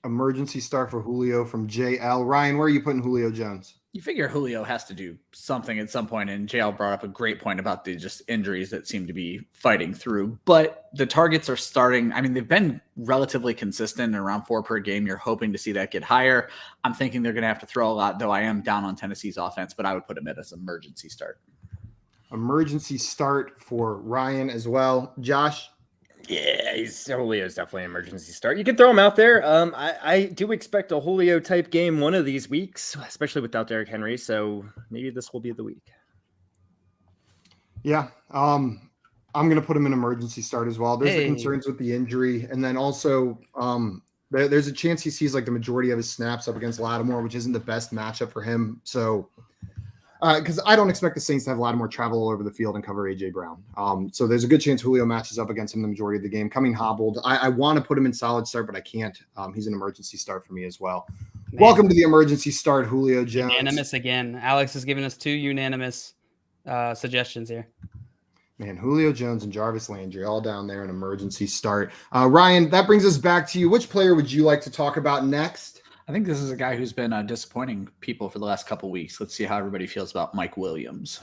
Emergency start for Julio from JL. Ryan, where are you putting Julio Jones? You figure Julio has to do something at some point, and JL brought up a great point about the just injuries that seem to be fighting through. But the targets are starting. I mean, they've been relatively consistent around 4 per game. You're hoping to see that get higher. I'm thinking they're going to have to throw a lot, though I am down on Tennessee's offense, but I would put him at as an emergency start. Emergency start for Ryan as well. Josh? Yeah, Julio's definitely an emergency start. You can throw him out there. I do expect a Julio type game one of these weeks, especially without Derrick Henry. So maybe this will be the week. Yeah, I'm going to put him in emergency start as well. There's the concerns with the injury, and then also there's a chance he sees like the majority of his snaps up against Lattimore, which isn't the best matchup for him. So. Because I don't expect the Saints to have Lattimore travel all over the field and cover A.J. Brown. So there's a good chance Julio matches up against him the majority of the game. Coming hobbled, I want to put him in solid start, but I can't. He's an emergency start for me as well. Man. Welcome to the emergency start, Julio Jones. Unanimous again. Alex has given us 2 unanimous suggestions here. Man, Julio Jones and Jarvis Landry all down there in emergency start. Ryan, that brings us back to you. Which player would you like to talk about next? I think this is a guy who's been disappointing people for the last couple of weeks. Let's see how everybody feels about Mike Williams.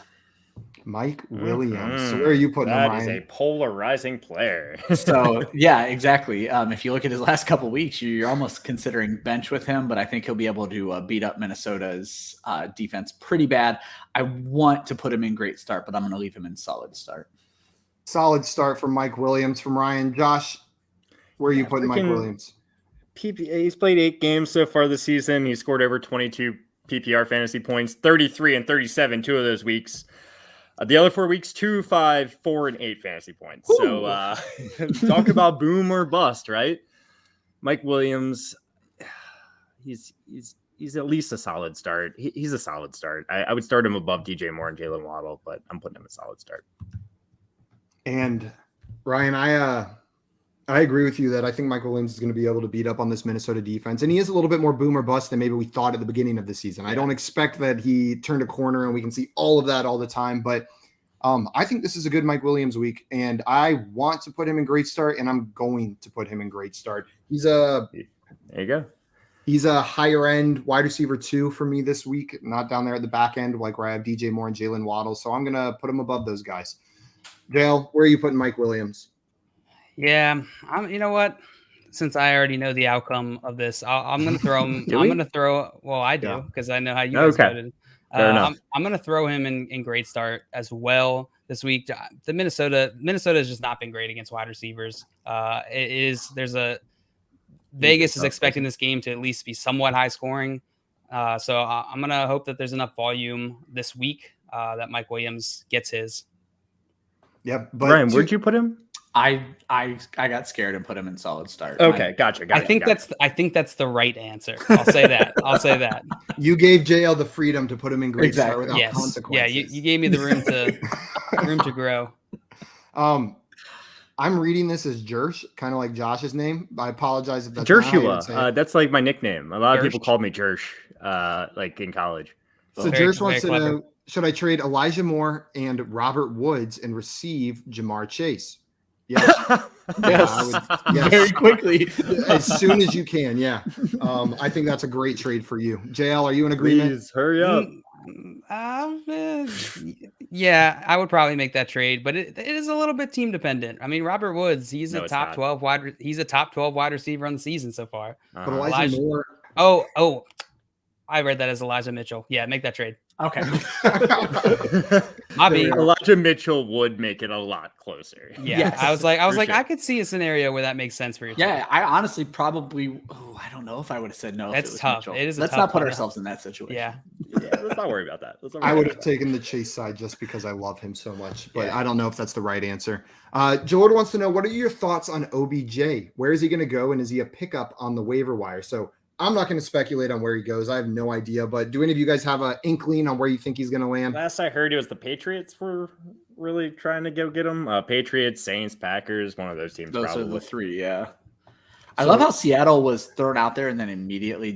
Mike Williams. So where are you putting him, Ryan? That is a polarizing player. So, yeah, exactly. If you look at his last couple of weeks, you're almost considering bench with him, but I think he'll be able to beat up Minnesota's defense pretty bad. I want to put him in great start, but I'm going to leave him in solid start. Solid start from Mike Williams from Ryan. Josh, where are you putting Mike Williams? He's played 8 games so far this season. He scored over 22 PPR fantasy points, 33 and 37, 2 of those weeks. The other 4 weeks, 2, 5, 4, and 8 fantasy points. Ooh. So talk about boom or bust, right? Mike Williams, he's at least a solid start. He's a solid start. I would start him above DJ Moore and Jaylen Waddle, but I'm putting him a solid start. And Ryan, I agree with you that I think Mike Williams is going to be able to beat up on this Minnesota defense. And he is a little bit more boom or bust than maybe we thought at the beginning of the season. I don't expect that he turned a corner and we can see all of that all the time. But I think this is a good Mike Williams week. And I want to put him in great start, and I'm going to put him in great start. There you go. He's a higher end wide receiver 2 for me this week, not down there at the back end, like where I have DJ Moore and Jaylen Waddle. So I'm going to put him above those guys. Dale, where are you putting Mike Williams? Yeah, you know what? Since I already know the outcome of this, I'm going to throw him. Well, I do because I know how you guys voted. Fair enough. I'm going to throw him in great start as well this week. The Minnesota has just not been great against wide receivers. Vegas is expecting this game to at least be somewhat high scoring. So I'm going to hope that there's enough volume this week that Mike Williams gets his. Yep. But Brian, where'd you put him? I got scared and put him in solid start. Okay, gotcha. I think that's the right answer. I'll say that. You gave JL the freedom to put him in great start without consequences. Yeah, you gave me the room to grow. I'm reading this as Jersh, kind of like Josh's name. I apologize if that's Jershua. That's like my nickname. A lot of people called me Jersh, like in college. So Jersh wants to know: should I trade Elijah Moore and Robert Woods and receive Jamar Chase? Yes. Yes. Very quickly. As soon as you can. Yeah. I think that's a great trade for you. JL, are you in agreement? Please hurry up. Yeah, I would probably make that trade, but it is a little bit team dependent. I mean, Robert Woods, he's a top 12 wide receiver on the season so far. But Elijah Moore. Oh, I read that as Elijah Mitchell. Yeah, make that trade. Okay. Elijah Mitchell would make it a lot closer. Yeah. Yes. I was like, sure. I could see a scenario where that makes sense for your team. Yeah, I honestly probably I don't know if I would have said no. That's tough. Mitchell. Let's not put ourselves in that situation. Yeah. Let's not worry about that. I would have taken the Chase side just because I love him so much, but I don't know if that's the right answer. Jordan wants to know, what are your thoughts on OBJ? Where is he going to go? And is he a pickup on the waiver wire? So I'm not going to speculate on where he goes. I have no idea. But do any of you guys have an inkling on where you think he's going to land? Last I heard, it was the Patriots were really trying to get him. Patriots, Saints, Packers, one of those teams. Those are the 3, yeah. I love how Seattle was thrown out there and then immediately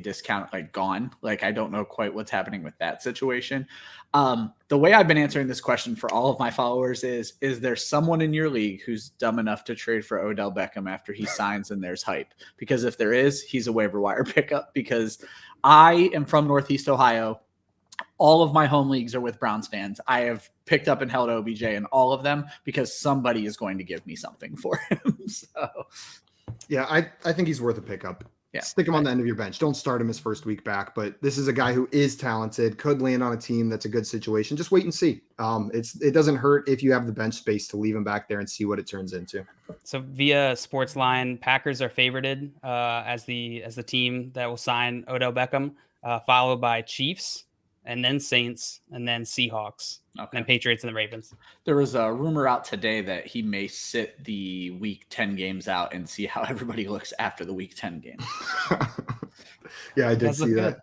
gone. Like, I don't know quite what's happening with that situation. The way I've been answering this question for all of my followers is there someone in your league who's dumb enough to trade for Odell Beckham after he signs and there's hype? Because if there is, he's a waiver wire pickup, because I am from Northeast Ohio. All of my home leagues are with Browns fans. I have picked up and held OBJ in all of them because somebody is going to give me something for him. So, yeah, I think he's worth a pickup. Yeah. Stick him on the end of your bench. Don't start him his first week back, but this is a guy who is talented, could land on a team that's a good situation. Just wait and see. It doesn't hurt if you have the bench space to leave him back there and see what it turns into. So via Sportsline, Packers are favorited as the team that will sign Odell Beckham, followed by Chiefs, and then Saints, and then Seahawks, and then Patriots and the Ravens. There was a rumor out today that he may sit the Week 10 games out and see how everybody looks after the Week 10 games. Yeah, I did see that.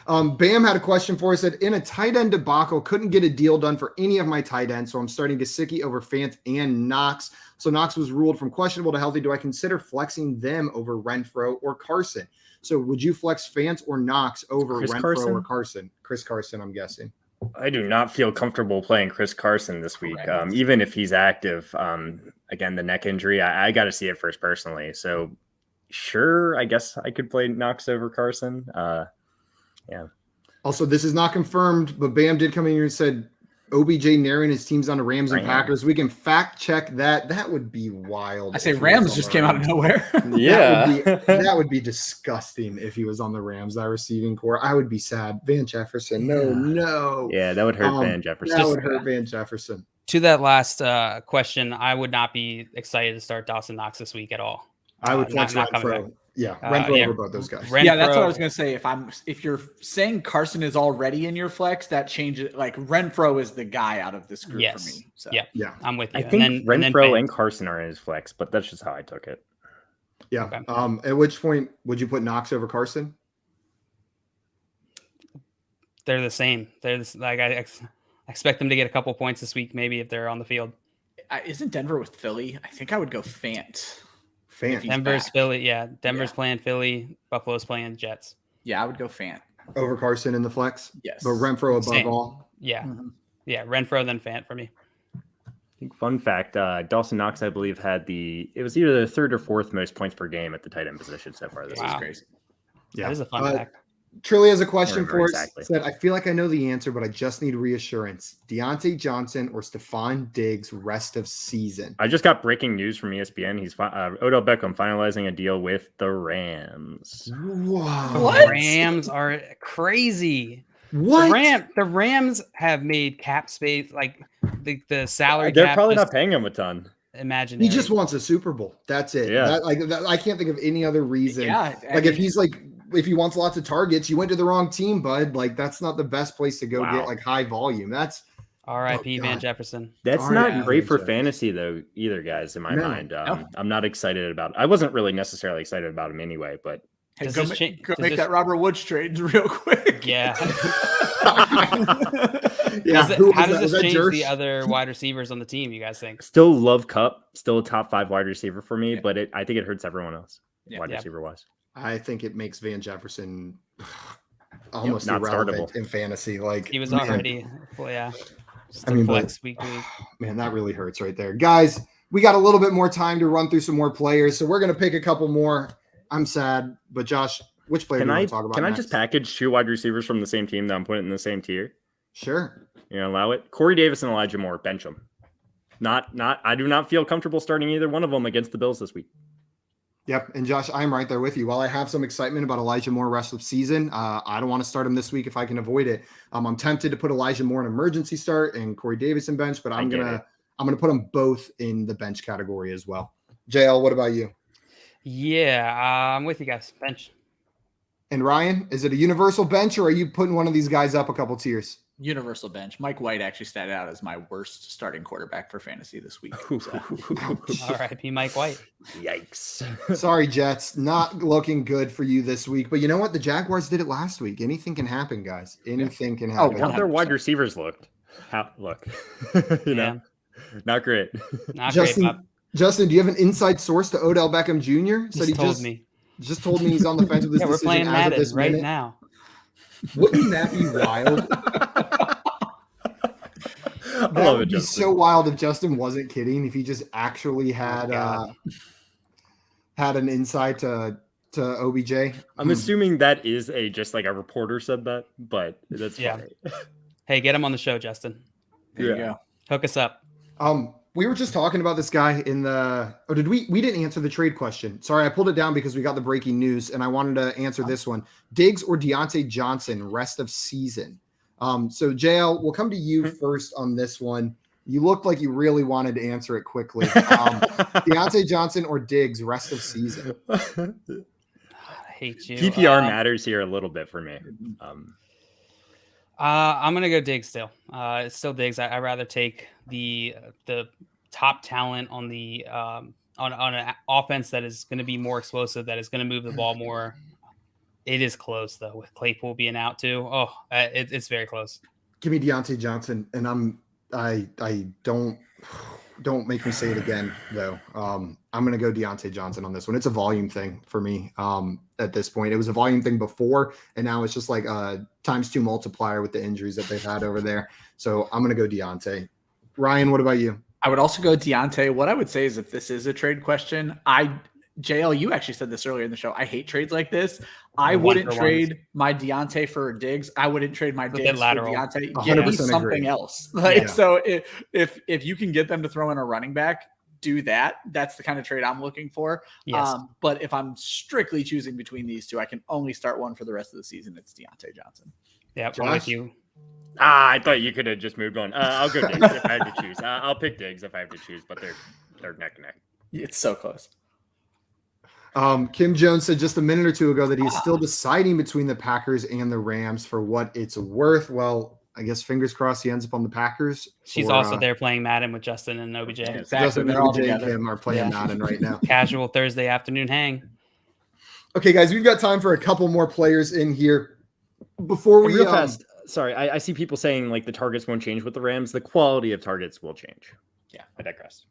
Bam had a question for us. Said, in a tight end debacle, couldn't get a deal done for any of my tight ends, so I'm starting Gesicki over Fant and Knox. So Knox was ruled from questionable to healthy. Do I consider flexing them over Renfrow or Carson? So would you flex Fant or Knox over Renfrow or Carson? Chris Carson, I'm guessing. I do not feel comfortable playing Chris Carson this week, even if he's active. Again, the neck injury, I got to see it first personally. So sure, I guess I could play Knox over Carson. Yeah. Also, this is not confirmed, but Bam did come in here and said OBJ narrowing his teams on the Rams and Packers. We can fact check that. That would be wild. I say Rams just came out of nowhere. Yeah. that would be disgusting if he was on the Rams, that receiving core. I would be sad. Van Jefferson. No. Yeah, that would hurt Van Jefferson. That would hurt Van Jefferson. To that last question, I would not be excited to start Dawson Knox this week at all. I would flex Renfrow. Yeah, Renfrow over both those guys. Yeah, that's what I was gonna say. If you're saying Carson is already in your flex, that changes. Like Renfrow is the guy out of this group for me. So. Yeah, I'm with you. I think Renfrow and Carson are in his flex, but that's just how I took it. Yeah. Okay. At which point would you put Knox over Carson? They're the same. I expect them to get a couple points this week, maybe if they're on the field. Isn't Denver with Philly? I think I would go Fant. Denver's back. Philly, yeah. Denver's playing Philly. Buffalo's playing Jets. Yeah, I would go Fant over Carson in the flex. Yes, but Renfrow above all. Yeah, yeah. Renfrow then Fant for me. I think fun fact: Dawson Knox, I believe, had it was either the third or fourth most points per game at the tight end position so far. This is crazy. Yeah, that is a fun fact. Trilly has a question for us. Said, I feel like I know the answer, but I just need reassurance. Deontay Johnson or Stephon Diggs rest of season? I just got breaking news from ESPN. He's Odell Beckham finalizing a deal with the Rams. Wow. What? The Rams are crazy. What? The Rams have made cap space, like the salary They're cap. Probably not paying him a ton. Imaginary. He just wants a Super Bowl. That's it. Yeah. I can't think of any other reason. Yeah. If he wants lots of targets, you went to the wrong team, bud. Like, that's not the best place to go get like high volume. That's R.I.P. Van Jefferson. That's not great for fantasy though, either, guys. In my mind, I'm not excited about. I wasn't really necessarily excited about him anyway, but go make that Robert Woods trade real quick. Yeah. Yeah. How does this change the other wide receivers on the team? You guys think? Still love Kupp, still a top 5 wide receiver for me, but I think it hurts everyone else wide receiver wise. I think it makes Van Jefferson almost irrelevant in fantasy. Like he was already, flex week to week. Man, that really hurts right there, guys. We got a little bit more time to run through some more players, so we're gonna pick a couple more. I'm sad, but Josh, which player do you want to talk about? Can next? I just package 2 wide receivers from the same team that I'm putting in the same tier? Sure. Allow it. Corey Davis and Elijah Moore, bench them. I do not feel comfortable starting either one of them against the Bills this week. Yep, and Josh, I'm right there with you. While I have some excitement about Elijah Moore rest of season, I don't want to start him this week if I can avoid it. I'm tempted to put Elijah Moore in emergency start and Corey Davis in bench, but I'm gonna put them both in the bench category as well. JL, what about you? Yeah, I'm with you guys. Bench. And Ryan, is it a universal bench or are you putting one of these guys up a couple tiers? Universal bench. Mike White actually started out as my worst starting quarterback for fantasy this week. So. R.I.P. Mike White. Yikes. Sorry, Jets. Not looking good for you this week. But you know what? The Jaguars did it last week. Anything can happen, guys. Anything can happen. How their wide receivers looked. Not great. Not Justin, great, Justin, do you have an inside source to Odell Beckham Jr.? He told me he's on the fence with this decision. We're playing Madden this right minute. now. Wouldn't that be wild? That would be so wild if Justin wasn't kidding. If he just actually had an insight to to OBJ. I'm assuming that is just like a reporter said that, but that's funny. Hey, get him on the show, Justin. There you go. Hook us up. We were just talking about this guy in the. Oh, did we? We didn't answer the trade question. Sorry, I pulled it down because we got the breaking news, and I wanted to answer this one: Diggs or Deontay Johnson, rest of season. So JL, we'll come to you first on this one. You looked like you really wanted to answer it quickly. Deontay Johnson or Diggs, rest of season. I hate you. PPR matters here a little bit for me. I'm gonna go Diggs still. It's still Diggs. I rather take the top talent on the on an offense that is going to be more explosive, that is going to move the ball more. It is close though, with Claypool being out too. Oh, it's very close. Give me Deontay Johnson, and I don't make me say it again though. I'm gonna go Deontay Johnson on this one. It's a volume thing for me. At this point, it was a volume thing before, and now it's just like a ×2 multiplier with the injuries that they've had over there. So I'm gonna go Deontay. Ryan, what about you? I would also go Deontay. What I would say is, if this is a trade question, JL, you actually said this earlier in the show. I hate trades like this. I wouldn't trade my Deontay for Diggs. I wouldn't trade my Diggs for Deontay. Give me something else. So if you can get them to throw in a running back, do that. That's the kind of trade I'm looking for. Yes. But if I'm strictly choosing between these two, I can only start one for the rest of the season. It's Deontay Johnson. Yeah, I'm with you. I thought you could have just moved on. I'll go Diggs if I have to choose. I'll pick Diggs if I have to choose, but they're neck and neck. It's so close. Kim Jones said just a minute or two ago that he's still deciding between the Packers and the Rams for what it's worth. Well, I guess fingers crossed he ends up on the Packers. She's also there playing Madden with Justin and OBJ. Exactly. Justin and OBJ and Kim are playing Madden right now. Casual Thursday afternoon hang. Okay, guys, we've got time for a couple more players in here. Before we real fast, sorry, I see people saying like the targets won't change with the Rams. The quality of targets will change. Yeah, I digress.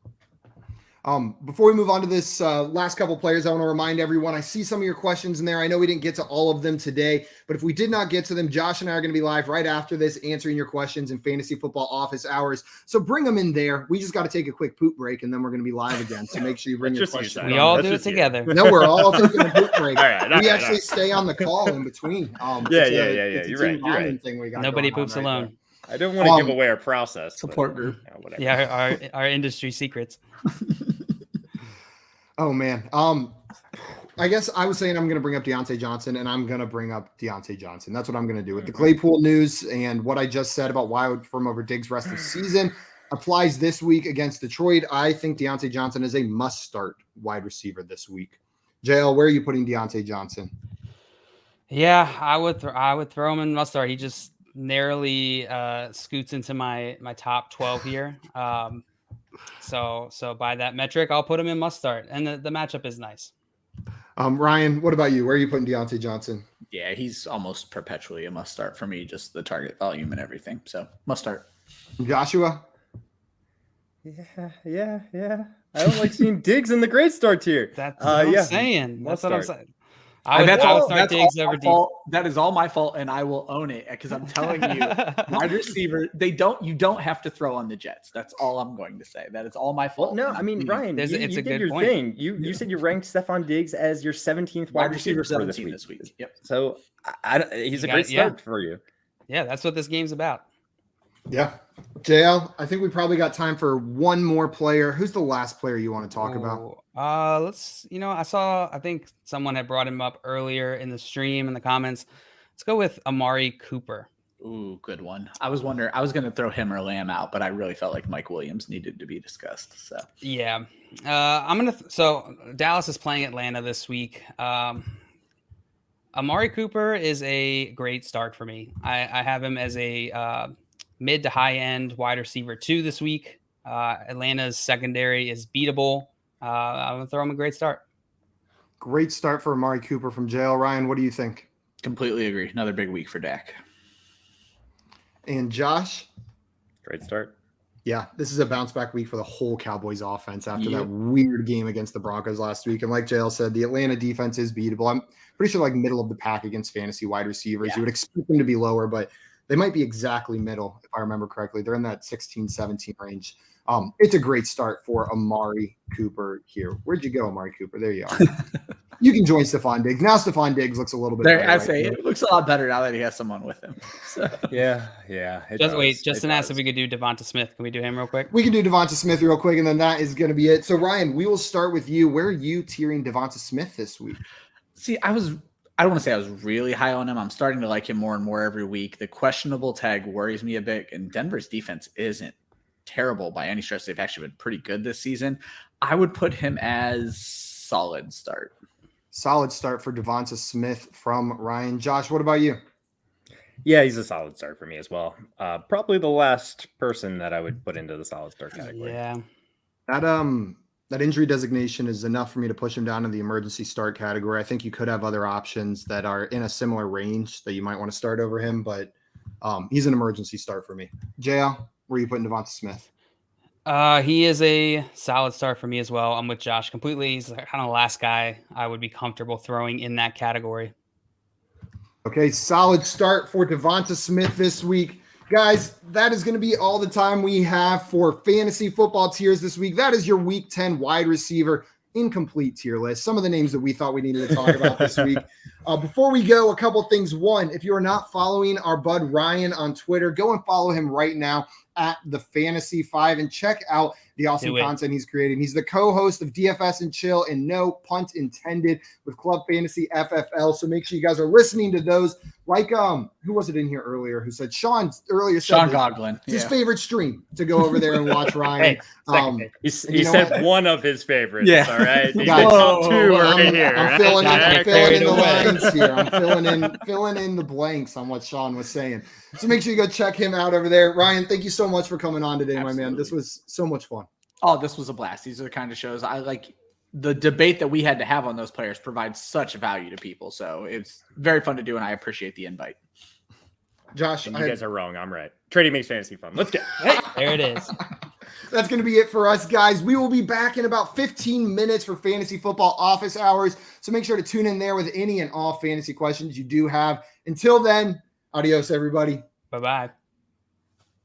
Before we move on to this last couple players, I want to remind everyone, I see some of your questions in there. I know we didn't get to all of them today, but if we did not get to them, Josh and I are going to be live right after this answering your questions in fantasy football office hours. So bring them in there. We just got to take a quick poop break and then we're going to be live again. So make sure you bring your questions. We all do it together. No, we're all taking a poop break. We actually stay on the call in between. Yeah. You're right. Thing we got Nobody poops alone. I don't want to give away our process. Support group. Yeah, our industry secrets. Oh, man. I guess I was saying I'm going to bring up Deontay Johnson, and I'm going to bring up Deontay Johnson. That's what I'm going to do. With the Claypool news and what I just said about why I would firm over Diggs rest of the season applies this week against Detroit. I think Deontay Johnson is a must-start wide receiver this week. JL, where are you putting Deontay Johnson? Yeah, I would throw him in must-start. He just narrowly scoots into my top 12 here. So by that metric, I'll put him in must start, and the matchup is nice. Ryan, what about you? Where are you putting Deontay Johnson? Yeah, he's almost perpetually a must start for me, just the target volume and everything. So must start. Joshua? Yeah. I don't like seeing Diggs in the great start tier. That's what I'm saying. That's what I'm saying. I would start Diggs over Diggs. That is all my fault, and I will own it because I'm telling you, wide receiver, you don't have to throw on the Jets. That's all I'm going to say. That is all my fault. Well, no, I mean, Ryan, it's you a did good your point. thing. You said you ranked Stephon Diggs as your 17th wide receiver 17 this week. Yep. So he's a great start for you. Yeah, that's what this game's about. Yeah. JL, I think we probably got time for one more player. Who's the last player you want to talk about? I think someone had brought him up earlier in the stream in the comments. Let's go with Amari Cooper. Ooh, good one. I was wondering, I was going to throw him or Lamb out, but I really felt like Mike Williams needed to be discussed. So yeah, so Dallas is playing Atlanta this week. Amari Cooper is a great start for me. I have him as a mid to high end wide receiver 2 this week. Atlanta's secondary is beatable. I'm going to throw him a great start. Great start for Amari Cooper from JL. Ryan, what do you think? Completely agree. Another big week for Dak. And Josh? Great start. Yeah, this is a bounce back week for the whole Cowboys offense after that weird game against the Broncos last week. And like JL said, the Atlanta defense is beatable. I'm pretty sure like middle of the pack against fantasy wide receivers. Yeah. You would expect them to be lower, but they might be exactly middle, if I remember correctly. They're in that 16-17 range. It's a great start for Amari Cooper here. Where'd you go, Amari Cooper? There you are. You can join Stephon Diggs. Now Stephon Diggs looks a little bit better. I say it looks a lot better now that he has someone with him. So. Yeah. Justin asked if we could do Devonta Smith. Can we do him real quick? We can do Devonta Smith real quick, and then that is going to be it. So, Ryan, we will start with you. Where are you tiering Devonta Smith this week? See, I don't want to say I was really high on him. I'm starting to like him more and more every week. The questionable tag worries me a bit, and Denver's defense isn't terrible by any stretch. They've actually been pretty good this season. I would put him as solid start. Solid start for Devonta Smith from Ryan. Josh, what about you? Yeah, he's a solid start for me as well. Probably the last person that I would put into the solid start category. Yeah. That injury designation is enough for me to push him down to the emergency start category. I think you could have other options that are in a similar range that you might want to start over him, but he's an emergency start for me. JL, where are you putting Devonta Smith? He is a solid start for me as well. I'm with Josh completely. He's kind of the last guy I would be comfortable throwing in that category. Okay, solid start for Devonta Smith this week. Guys, that is going to be all the time we have for fantasy football tiers this week. That is your week 10 wide receiver incomplete tier list. Some of the names that we thought we needed to talk about this week. Before we go, a couple things. One, if you are not following our bud Ryan on Twitter, go and follow him right now at the Fantasy 5 and check out the awesome content he's creating. He's the co-host of DFS and Chill, and no punt intended, with Club Fantasy FFL. So make sure you guys are listening to those. Like, who was it in here earlier who said Sean Goglin. It's his favorite stream to go over there and watch Ryan. He said one of his favorites. Yeah. All right. Guys, two right here. I'm filling in the lines here. I'm filling in the blanks on what Sean was saying. So make sure you go check him out over there. Ryan, thank you so much for coming on today, my man. This was so much fun. Oh, this was a blast. These are the kind of shows I like. The debate that we had to have on those players provides such value to people. So it's very fun to do, and I appreciate the invite. Josh, you guys are wrong. I'm right. Trading makes fantasy fun. Let's go. Hey, there it is. That's going to be it for us, guys. We will be back in about 15 minutes for fantasy football office hours. So make sure to tune in there with any and all fantasy questions you do have. Until then, adios, everybody. Bye-bye.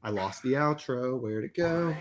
I lost the outro. Where'd it go?